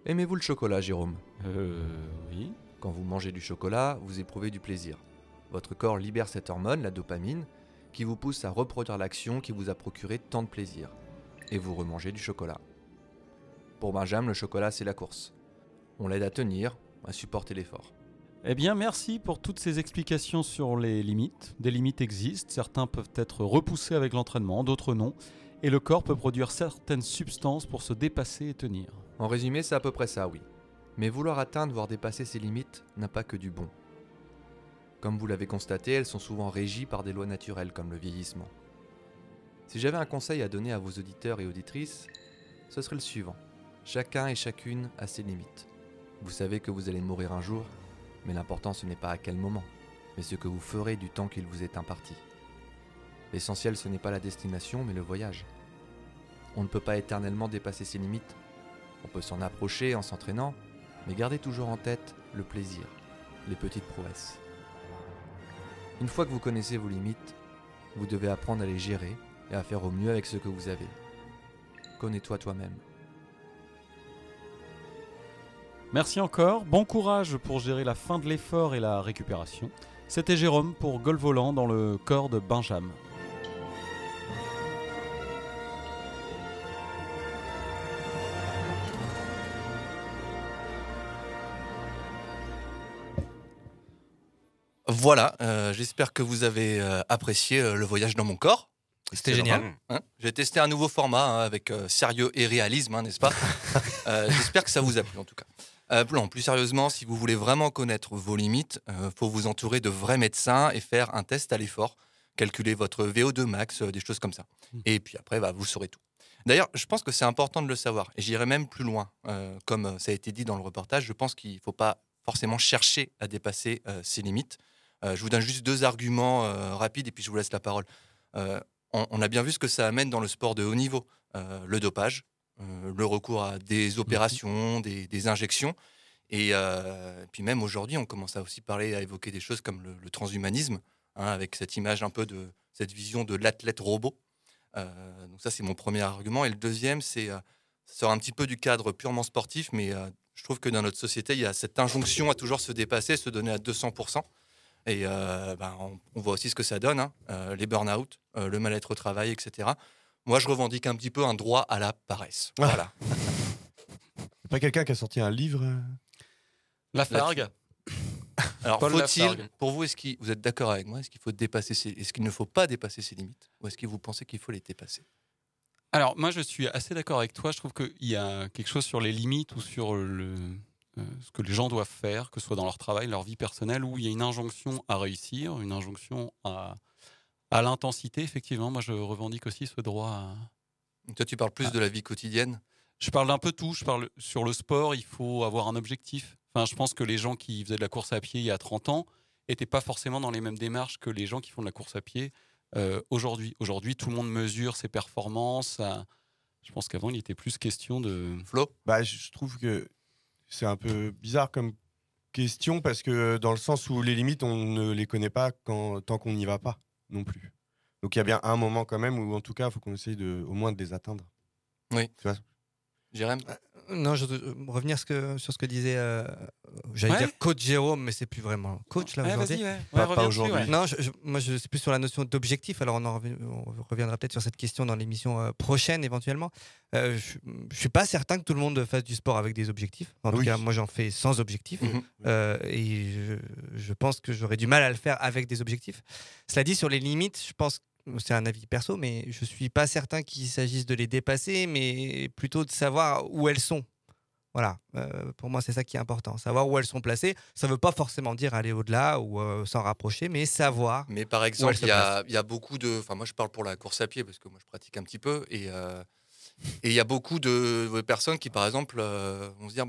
Aimez-vous le chocolat, Jérôme ? Oui. Quand vous mangez du chocolat, vous éprouvez du plaisir. Votre corps libère cette hormone, la dopamine, qui vous pousse à reproduire l'action qui vous a procuré tant de plaisir. Et vous remangez du chocolat. Pour Benjamin, le chocolat, c'est la course. On l'aide à tenir, à supporter l'effort. Eh bien, merci pour toutes ces explications sur les limites. Des limites existent, certains peuvent être repoussés avec l'entraînement, d'autres non. Et le corps peut produire certaines substances pour se dépasser et tenir. En résumé, c'est à peu près ça, oui. Mais vouloir atteindre, voire dépasser ses limites, n'a pas que du bon. Comme vous l'avez constaté, elles sont souvent régies par des lois naturelles, comme le vieillissement. Si j'avais un conseil à donner à vos auditeurs et auditrices, ce serait le suivant. Chacun et chacune a ses limites. Vous savez que vous allez mourir un jour, mais l'important ce n'est pas à quel moment, mais ce que vous ferez du temps qu'il vous est imparti. L'essentiel ce n'est pas la destination, mais le voyage. On ne peut pas éternellement dépasser ses limites. On peut s'en approcher en s'entraînant, mais gardez toujours en tête le plaisir, les petites prouesses. Une fois que vous connaissez vos limites, vous devez apprendre à les gérer et à faire au mieux avec ce que vous avez. Connais-toi toi-même. Merci encore, bon courage pour gérer la fin de l'effort et la récupération. C'était Jérôme pour Golf Volant dans le corps de Benjamin. Voilà, j'espère que vous avez apprécié le voyage dans mon corps. C'était génial. J'ai testé un nouveau format avec sérieux et réalisme, n'est-ce pas? J'espère que ça vous a plu en tout cas. Non, plus sérieusement, si vous voulez vraiment connaître vos limites, faut vous entourer de vrais médecins et faire un test à l'effort, calculer votre VO2 max, des choses comme ça. Et puis après, vous saurez tout. D'ailleurs, je pense que c'est important de le savoir. Et j'irai même plus loin. Comme ça a été dit dans le reportage, je pense qu'il ne faut pas forcément chercher à dépasser ses limites. Je vous donne juste 2 arguments rapides et puis je vous laisse la parole. On a bien vu ce que ça amène dans le sport de haut niveau. Le dopage, le recours à des opérations, des injections. Et puis même aujourd'hui, on commence à aussi parler, à évoquer des choses comme le transhumanisme, avec cette image un peu de cette vision de l'athlète robot. Donc ça, c'est mon premier argument. Et le deuxième, ça sort un petit peu du cadre purement sportif, mais je trouve que dans notre société, il y a cette injonction à toujours se dépasser, se donner à 200%. Et on voit aussi ce que ça donne, les burn-out, le mal-être au travail, etc. Moi, je revendique un petit peu un droit à la paresse. Voilà. C'est pas quelqu'un qui a sorti un livre Lafargue. Alors, Paul faut-il, Lafargue. pour vous, vous êtes d'accord avec moi? Est-ce qu'il ne faut pas dépasser ses limites? Ou est-ce que vous pensez qu'il faut les dépasser? Alors, moi, je suis assez d'accord avec toi. Je trouve qu'il y a quelque chose sur les limites ou sur ce que les gens doivent faire, que ce soit dans leur travail, leur vie personnelle, où il y a une injonction à réussir, une injonction à l'intensité. Effectivement, moi, je revendique aussi ce droit à... Toi, tu parles plus de la vie quotidienne? Je parle d'un peu tout. Je parle sur le sport, il faut avoir un objectif. Enfin, je pense que les gens qui faisaient de la course à pied il y a 30 ans n'étaient pas forcément dans les mêmes démarches que les gens qui font de la course à pied aujourd'hui. Aujourd'hui, tout le monde mesure ses performances. Je pense qu'avant, il était plus question de... Flo ? Je trouve que c'est un peu bizarre comme question parce que dans le sens où les limites, on ne les connaît pas tant qu'on n'y va pas non plus. Donc il y a bien un moment quand même où en tout cas, il faut qu'on essaye au moins de les atteindre. Oui. Tu vois ? Jérém ? Non, je veux revenir sur ce que disait, j'allais dire coach Jérôme, mais c'est plus vraiment coach là aujourd'hui. Pas aujourd'hui. Non, moi je suis plus sur la notion d'objectif. Alors on reviendra peut-être sur cette question dans l'émission prochaine éventuellement. Je suis pas certain que tout le monde fasse du sport avec des objectifs. En tout cas, moi j'en fais sans objectif. Et je pense que j'aurais du mal à le faire avec des objectifs. Cela dit, sur les limites, je pense c'est un avis perso, mais je suis pas certain qu'il s'agisse de les dépasser, mais plutôt de savoir où elles sont. Voilà, pour moi c'est ça qui est important, savoir où elles sont placées. Ça veut pas forcément dire aller au-delà ou s'en rapprocher, mais savoir. Mais par exemple, il y a beaucoup de... Enfin, moi je parle pour la course à pied parce que moi je pratique un petit peu et il y a beaucoup de personnes qui par exemple vont se dire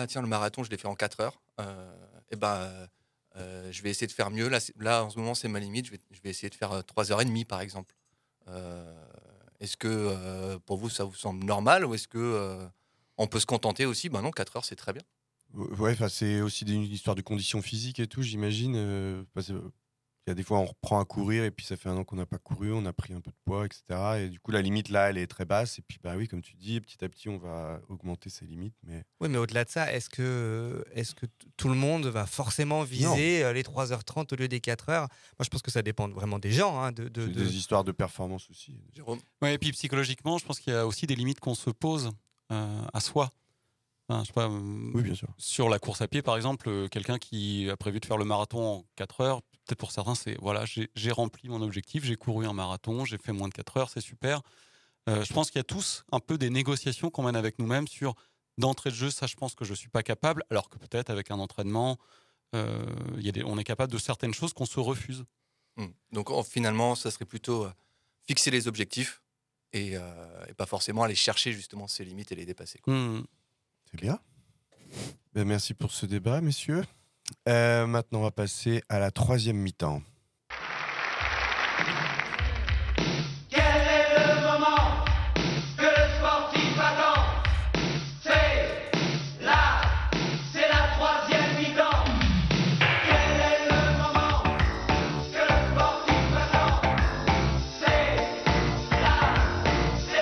tiens, le marathon je l'ai fait en 4 heures. Je vais essayer de faire mieux. Là, en ce moment, c'est ma limite. Je vais essayer de faire 3h30, par exemple. Est-ce que, pour vous, ça vous semble normal ou est-ce que on peut se contenter aussi ? Non, 4 heures, c'est très bien. Ouais, c'est aussi une histoire de conditions physiques et tout, j'imagine. Il y a des fois, on reprend à courir et puis ça fait un an qu'on n'a pas couru, on a pris un peu de poids, etc. Et du coup, la limite, là, elle est très basse. Et puis, oui, comme tu dis, petit à petit, on va augmenter ses limites. Oui, mais au-delà de ça, est-ce que tout le monde va forcément viser les 3h30 au lieu des 4h ? Moi, je pense que ça dépend vraiment des gens. Des histoires de performance aussi. Jérôme ? Ouais, et puis psychologiquement, je pense qu'il y a aussi des limites qu'on se pose à soi. Enfin, je sais pas, oui, bien sûr. Sur la course à pied, par exemple, quelqu'un qui a prévu de faire le marathon en 4 heures, peut-être pour certains, c'est voilà, j'ai rempli mon objectif, j'ai couru un marathon, j'ai fait moins de 4 heures, c'est super. Je pense qu'il y a tous un peu des négociations qu'on mène avec nous-mêmes sur d'entrée de jeu, ça je pense que je ne suis pas capable, alors que peut-être avec un entraînement, on est capable de certaines choses qu'on se refuse. Donc finalement, ça serait plutôt fixer les objectifs et pas forcément aller chercher justement ces limites et les dépasser. C'est bien. Merci pour ce débat, messieurs. Maintenant, on va passer à la 3e mi-temps. Quel est le moment que le sportif attend ? C'est la 3e mi-temps. Quel est le moment que le sportif attend ? C'est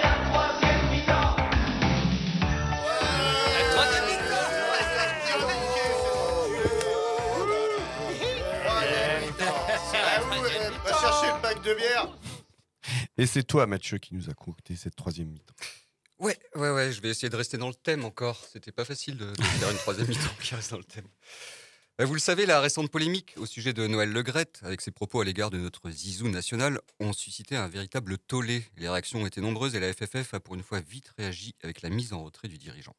la 3e mi-temps. Va chercher le pack de bière. Et c'est toi, Mathieu, qui nous a concocté cette 3e mi-temps. Ouais, je vais essayer de rester dans le thème encore. C'était pas facile de faire une 3e mi-temps qui reste dans le thème. Vous le savez, la récente polémique au sujet de Noël Le Graët, avec ses propos à l'égard de notre zizou national, ont suscité un véritable tollé. Les réactions ont été nombreuses et la FFF a pour une fois vite réagi avec la mise en retrait du dirigeant.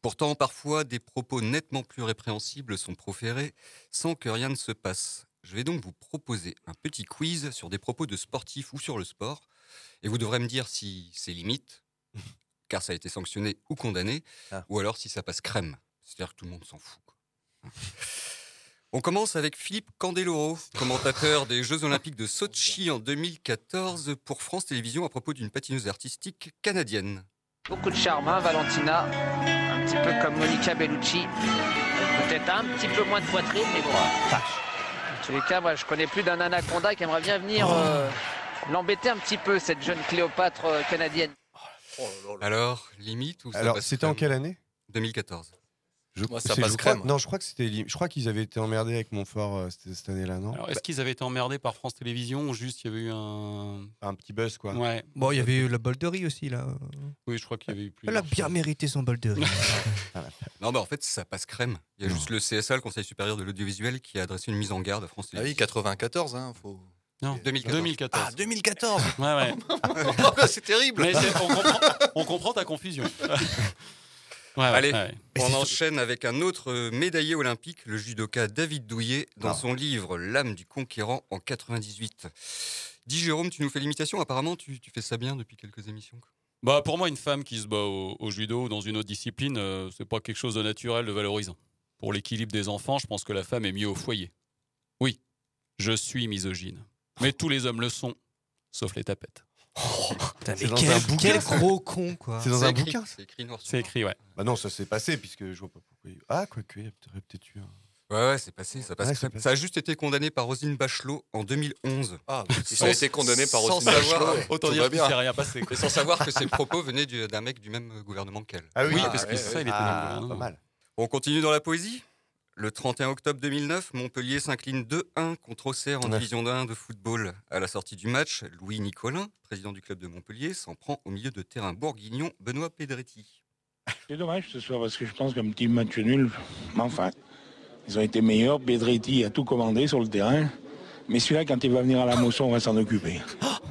Pourtant, parfois, des propos nettement plus répréhensibles sont proférés sans que rien ne se passe. Je vais donc vous proposer un petit quiz sur des propos de sportifs ou sur le sport. Et vous devrez me dire si c'est limite, car ça a été sanctionné ou condamné, ou alors si ça passe crème. C'est-à-dire que tout le monde s'en fout. On commence avec Philippe Candeloro, commentateur des Jeux Olympiques de Sotchi en 2014 pour France Télévisions à propos d'une patineuse artistique canadienne. Beaucoup de charme, hein, Valentina. Un petit peu comme Monica Bellucci. Peut-être un petit peu moins de poitrine, mais bon. En tous les cas, moi, je connais plus d'un anaconda qui aimerait bien venir l'embêter un petit peu, cette jeune Cléopâtre canadienne. Alors, limite ou ça Alors, passe c'était crème en quelle année ? 2014. Moi, ça passe crème. Non, je crois que c'était. Je crois qu'ils avaient été emmerdés avec Montfort cette année-là, non ? Alors, est-ce qu'ils avaient été emmerdés par France Télévisions ou juste il y avait eu un petit buzz, quoi. Ouais. Bon, il y avait eu le bol de riz aussi, là. Oui, je crois qu'il y avait eu plus. Elle a bien mérité son bol de riz. Non, mais en fait, ça passe crème. Il y a juste le CSA, le Conseil supérieur de l'audiovisuel, qui a adressé une mise en garde à France Télévisions. Ah oui, 94, hein, faut... Non, 2014. Ah, 2014. Ouais. C'est terrible. Mais on comprend ta confusion. Allez, on enchaîne avec un autre médaillé olympique, le judoka David Douillet, dans son livre L'âme du conquérant en 98. Dis Jérôme, tu nous fais l'imitation, apparemment tu fais ça bien depuis quelques émissions. Bah, pour moi, une femme qui se bat au judo ou dans une autre discipline, c'est pas quelque chose de naturel, de valorisant. Pour l'équilibre des enfants, je pense que la femme est mieux au foyer. Oui, Je suis misogyne. Mais tous les hommes le sont, sauf les tapettes. Mais quel gros con, quoi. C'est dans un bouquin. C'est écrit noir sur C'est écrit, ouais. Bah non, ça s'est passé, puisque je vois pas pourquoi. Ah, quoique, il y aurait peut-être eu un. Ouais, c'est passé, ça passe. Ouais, crème. c'est passé. Ça a juste été condamné par Roselyne Bachelot en 2011. Ah, si ça a été condamné par Roselyne savoir, Bachelot, autant tout dire va qu'il bien. s'est rien passé. Mais sans savoir que ses propos venaient d'un mec du même gouvernement qu'elle. Ah oui, parce que ça, il était pas dans le mal. On continue dans la poésie. Le 31 octobre 2009, Montpellier s'incline 2-1 contre Auxerre en division 1 de football. À la sortie du match, Louis Nicolin, président du club de Montpellier, s'en prend au milieu de terrain bourguignon Benoît Pedretti. C'est dommage ce soir parce que je pense qu'un petit match nul, mais enfin, ils ont été meilleurs. Pedretti a tout commandé sur le terrain. Mais celui-là, quand il va venir à la moisson, on va s'en occuper.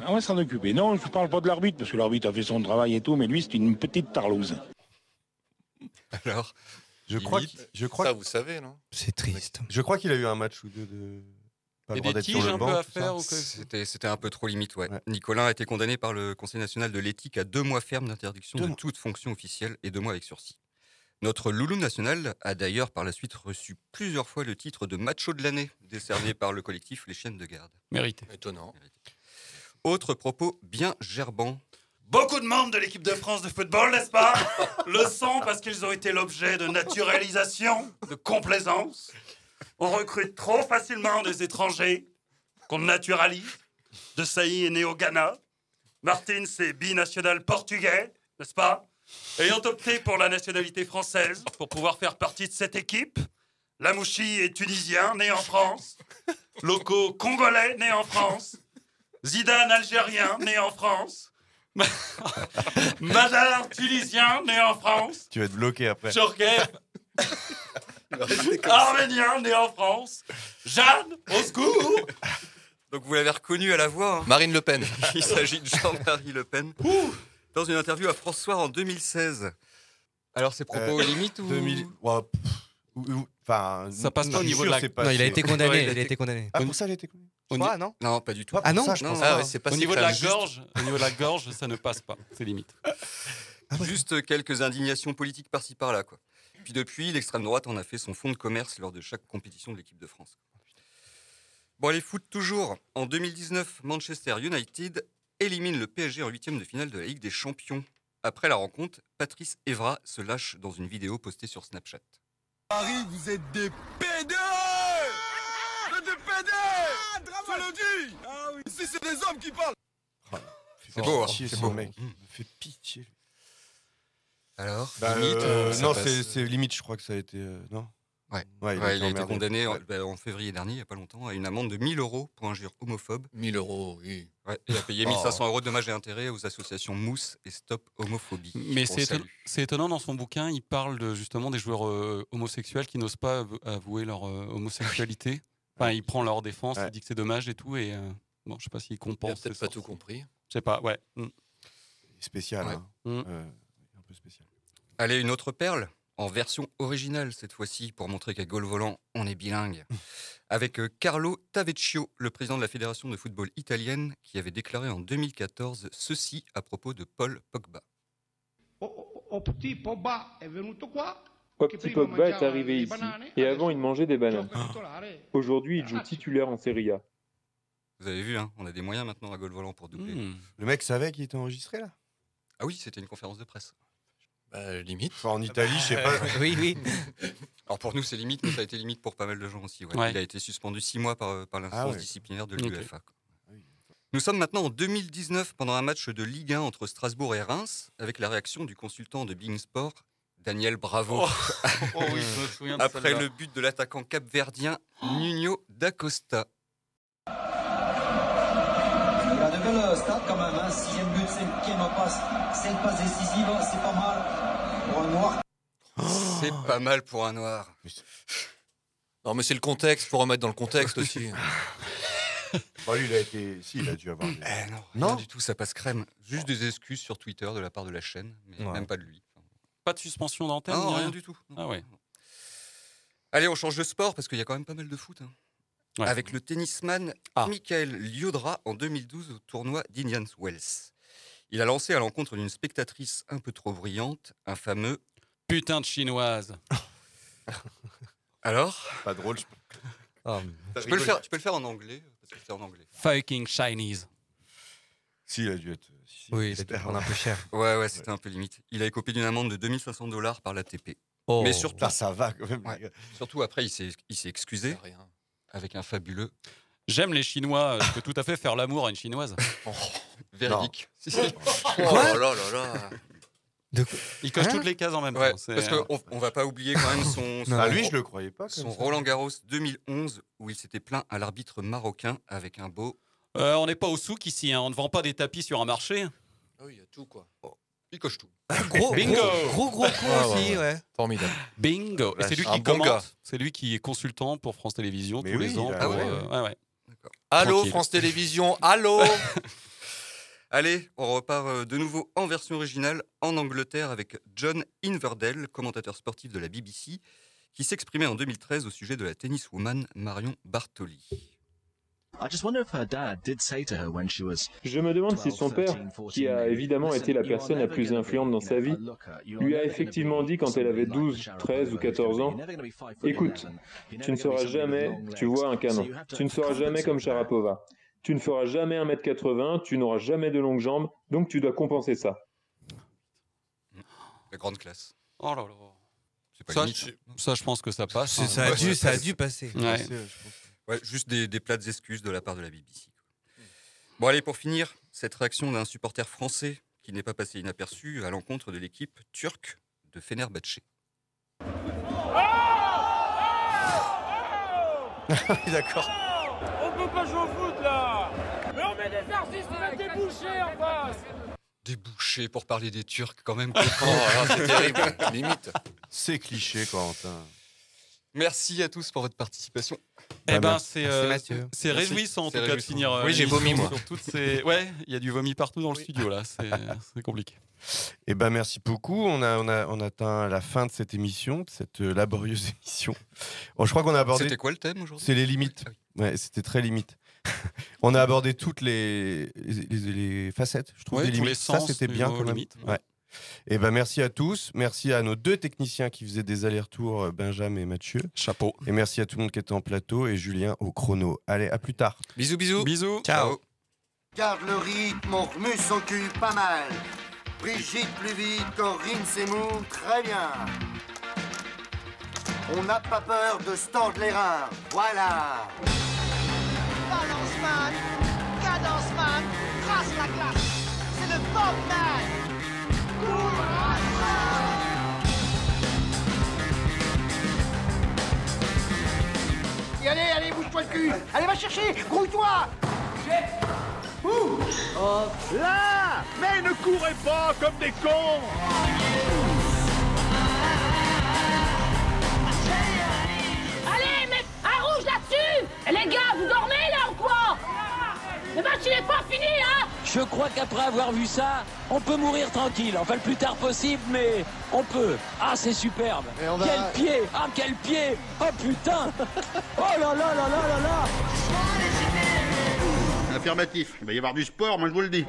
On va s'en occuper. Non, je ne parle pas de l'arbitre, parce que l'arbitre a fait son travail et tout, mais lui, c'est une petite tarlouse. Alors, Je crois Ça, vous savez, non? C'est triste. Je crois qu'il a eu un match ou deux de. Pas le Et droit des d'être sur tiges le un banc, peu à tout ça. faire ou que... C'était un peu trop limite, ouais. Nicolin a été condamné par le Conseil national de l'éthique à 2 mois ferme d'interdiction de toute fonction officielle et 2 mois avec sursis. Notre loulou national a d'ailleurs par la suite reçu plusieurs fois le titre de macho de l'année, décerné par le collectif Les Chiennes de Garde. Mérité. Étonnant. Autre propos bien gerbant. Beaucoup de membres de l'équipe de France de football, n'est-ce pas? Le sont parce qu'ils ont été l'objet de naturalisation, de complaisance. On recrute trop facilement des étrangers qu'on naturalise. De Sailly est né au Ghana. Martine, c'est binational portugais, n'est-ce pas? Ayant opté pour la nationalité française pour pouvoir faire partie de cette équipe, Lamouchi est tunisien, né en France. Loco, congolais, né en France. Zidane, algérien, né en France. Madar, tunisien, né en France. Tu vas être bloqué après. Djorkaeff, arménien, né en France. Jeanne, au secours. Donc vous l'avez reconnu à la voix. Marine Le Pen. Il s'agit de Jean-Marie Le Pen. Dans une interview à François en 2016. Alors ses propos limites ou... 2000. Ouais, enfin, ça passe pas au niveau de la. Non, il a été condamné. Il a été condamné. Ah, pour ça, il a été condamné. Je crois, non? Non, pas du tout. Ah non, c'est pas Au niveau de la gorge, au niveau de la gorge, ça ne passe pas. C'est limite. Juste quelques indignations politiques par-ci par-là, quoi. Puis depuis, l'extrême droite en a fait son fonds de commerce lors de chaque compétition de l'équipe de France. Bon, allez, foot toujours. En 2019, Manchester United élimine le PSG en 8e de finale de la Ligue des Champions. Après la rencontre, Patrice Evra se lâche dans une vidéo postée sur Snapchat. Paris, vous êtes des pédés! Vous êtes des pédés! Je le dis! Ah oui, ici c'est des hommes qui parlent! C'est beau, hein, Pitié, c'est ce beau. mec. Il me fait pitié. Alors, Limite, non, ça passe. c'est limite, je crois que ça a été. Non? Ouais, il a été emmerdé. condamné en février dernier, il n'y a pas longtemps, à une amende de 1 000 € pour injure homophobe. 1 000 €, oui. Ouais, il a payé 1 500 € de dommages et intérêts aux associations Mousse et Stop Homophobie. Mais On salue. c'est étonnant, dans son bouquin, il parle justement des joueurs homosexuels qui n'osent pas avouer leur homosexualité. Enfin, il prend leur défense, il dit que c'est dommage et tout. Et bon, je sais pas s'il compense. Il a peut-être pas tout compris. Je sais pas, ouais. Spécial, Ouais. hein. Un peu spécial. Allez, une autre perle, en version originale cette fois-ci, pour montrer qu'à Gaulle Volant, on est bilingue. Avec Carlo Tavecchio, le président de la Fédération de football italienne, qui avait déclaré en 2014 ceci à propos de Paul Pogba. Au petit Pogba est venu quoi? Petit Pogba est arrivé ici, et avant il mangeait des bananes. Aujourd'hui il joue titulaire en Serie A. Vous avez vu, hein, on a des moyens maintenant à Gaulle Volant pour doubler. Le mec savait qu'il était enregistré là? Ah oui, c'était une conférence de presse. Limite. Enfin, en Italie, je sais pas. Oui, oui. Alors pour nous c'est limite, mais ça a été limite pour pas mal de gens aussi. Ouais. Ouais. Il a été suspendu 6 mois par l'instance ouais. disciplinaire de Ok. l'UEFA. Nous sommes maintenant en 2019 pendant un match de Ligue 1 entre Strasbourg et Reims avec la réaction du consultant de Bein Sport, Daniel Bravo. Oh oui, je me souviens de Après celle-là. le but de l'attaquant capverdien Nuno da Costa. Il a de belles stats quand même, hein. 6e but, 5e passe, 5 passes décisives, c'est pas mal pour un noir. C'est pas mal pour un noir. Non, mais c'est le contexte, faut remettre dans le contexte aussi. Bon, lui, il a été. Si, il a dû avoir. Non, rien du tout, ça passe crème. Juste des excuses sur Twitter de la part de la chaîne, mais Ouais. même pas de lui. Pas de suspension d'antenne? Non, ni rien du tout. Ah ouais. Allez, on change de sport parce qu'il y a quand même pas mal de foot. Hein. Ouais. Avec le tennisman Michael Liodra en 2012 au tournoi d'Indian Wells. Il a lancé à l'encontre d'une spectatrice un peu trop brillante un fameux putain de chinoise. Alors Pas drôle, je Tu peux le faire en anglais, parce que c'est en anglais. Fucking Chinese. Si, il a dû être. Oui, il a dû prendre un peu cher. Ouais, c'était un peu limite. Il a écopé d'une amende de $2500 par l'ATP. Oh, mais surtout, ça va quand même. Ouais, surtout après, il s'est excusé avec un fabuleux. J'aime les Chinois, je peux tout à fait faire l'amour à une Chinoise. Véridique. Quoi Oh là là là. Il coche toutes les cases en même Ouais, temps. parce qu'on va pas oublier quand même son lui, je le croyais pas. Son Roland Garros 2011 où il s'était plaint à l'arbitre marocain avec un beau. On n'est pas au souk ici, hein. On ne vend pas des tapis sur un marché. Ah oui, il y a tout quoi. Il coche tout. Bingo. Gros coup aussi, ouais. Formidable. Bingo. Et c'est lui qui commente. C'est lui qui est consultant pour France Télévisions tous les ans. Ouais. Allô, Tranquille. France Télévisions, allô. Allez, on repart de nouveau en version originale en Angleterre avec John Inverdale, commentateur sportif de la BBC, qui s'exprimait en 2013 au sujet de la tenniswoman Marion Bartoli. Je me demande si son père, qui a évidemment été la personne la plus influente dans sa vie, lui a effectivement dit quand elle avait 12, 13 ou 14 ans, « Écoute, tu ne seras jamais, tu vois, un canon. Tu ne seras jamais comme Sharapova. Tu ne feras jamais 1m80, tu n'auras jamais de longues jambes, donc tu dois compenser ça. » La grande classe. Oh là là. C'est pas Ça, limite. ça, je pense que ça passe. Ça a dû passer. Ouais. Ouais, juste des plates excuses de la part de la BBC. Bon, allez, pour finir, cette réaction d'un supporter français qui n'est pas passé inaperçu à l'encontre de l'équipe turque de Fenerbahçe. D'accord. On peut pas jouer au foot là. Mais on met des artistes, on met des bouchées en face. Des bouchées pour parler des Turcs quand même. C'est terrible, limite. C'est cliché, Corentin. Merci à tous pour votre participation. Eh ben, Mathieu. c'est réjouissant en tout cas de finir. Oui, j'ai vomi, moi. Sur toutes ces... Ouais, il y a du vomi partout dans le studio là. C'est compliqué. Eh ben, merci beaucoup. On a atteint la fin de cette émission, de cette laborieuse émission. Bon, je crois qu'on a abordé. C'était quoi le thème aujourd'hui ? C'est les limites. Ouais, c'était très limite. On a abordé toutes les facettes, je trouve, Ouais, des tous limites. les Ça, sens c'était de bien nos quand même. limites. Ouais. Et ben, merci à tous. Merci à nos deux techniciens qui faisaient des allers-retours, Benjamin et Mathieu. Chapeau. Et merci à tout le monde qui était en plateau et Julien au chrono. Allez, à plus tard. Bisous, bisous. Bisous. Ciao. Garde le rythme, on remue son cul pas mal. Brigitte plus vite, Corinne Seymour, très bien. On n'a pas peur de se tordre les reins, voilà. Balance man, cadence man, trace la glace. C'est le Bob man. Et allez, bouge-toi le cul. Allez, va chercher, grouille-toi. Là. Mais ne courez pas comme des cons. Allez, mets un rouge là-dessus. Les gars, vous dormez là ou quoi? Le match il est pas fini, hein. Je crois qu'après avoir vu ça, on peut mourir tranquille. Enfin, le plus tard possible, mais on peut. Ah, c'est superbe. Quel pied. Ah, quel pied. Oh, putain. Oh là là là là là là. Affirmatif. Il va y avoir du sport, moi je vous le dis.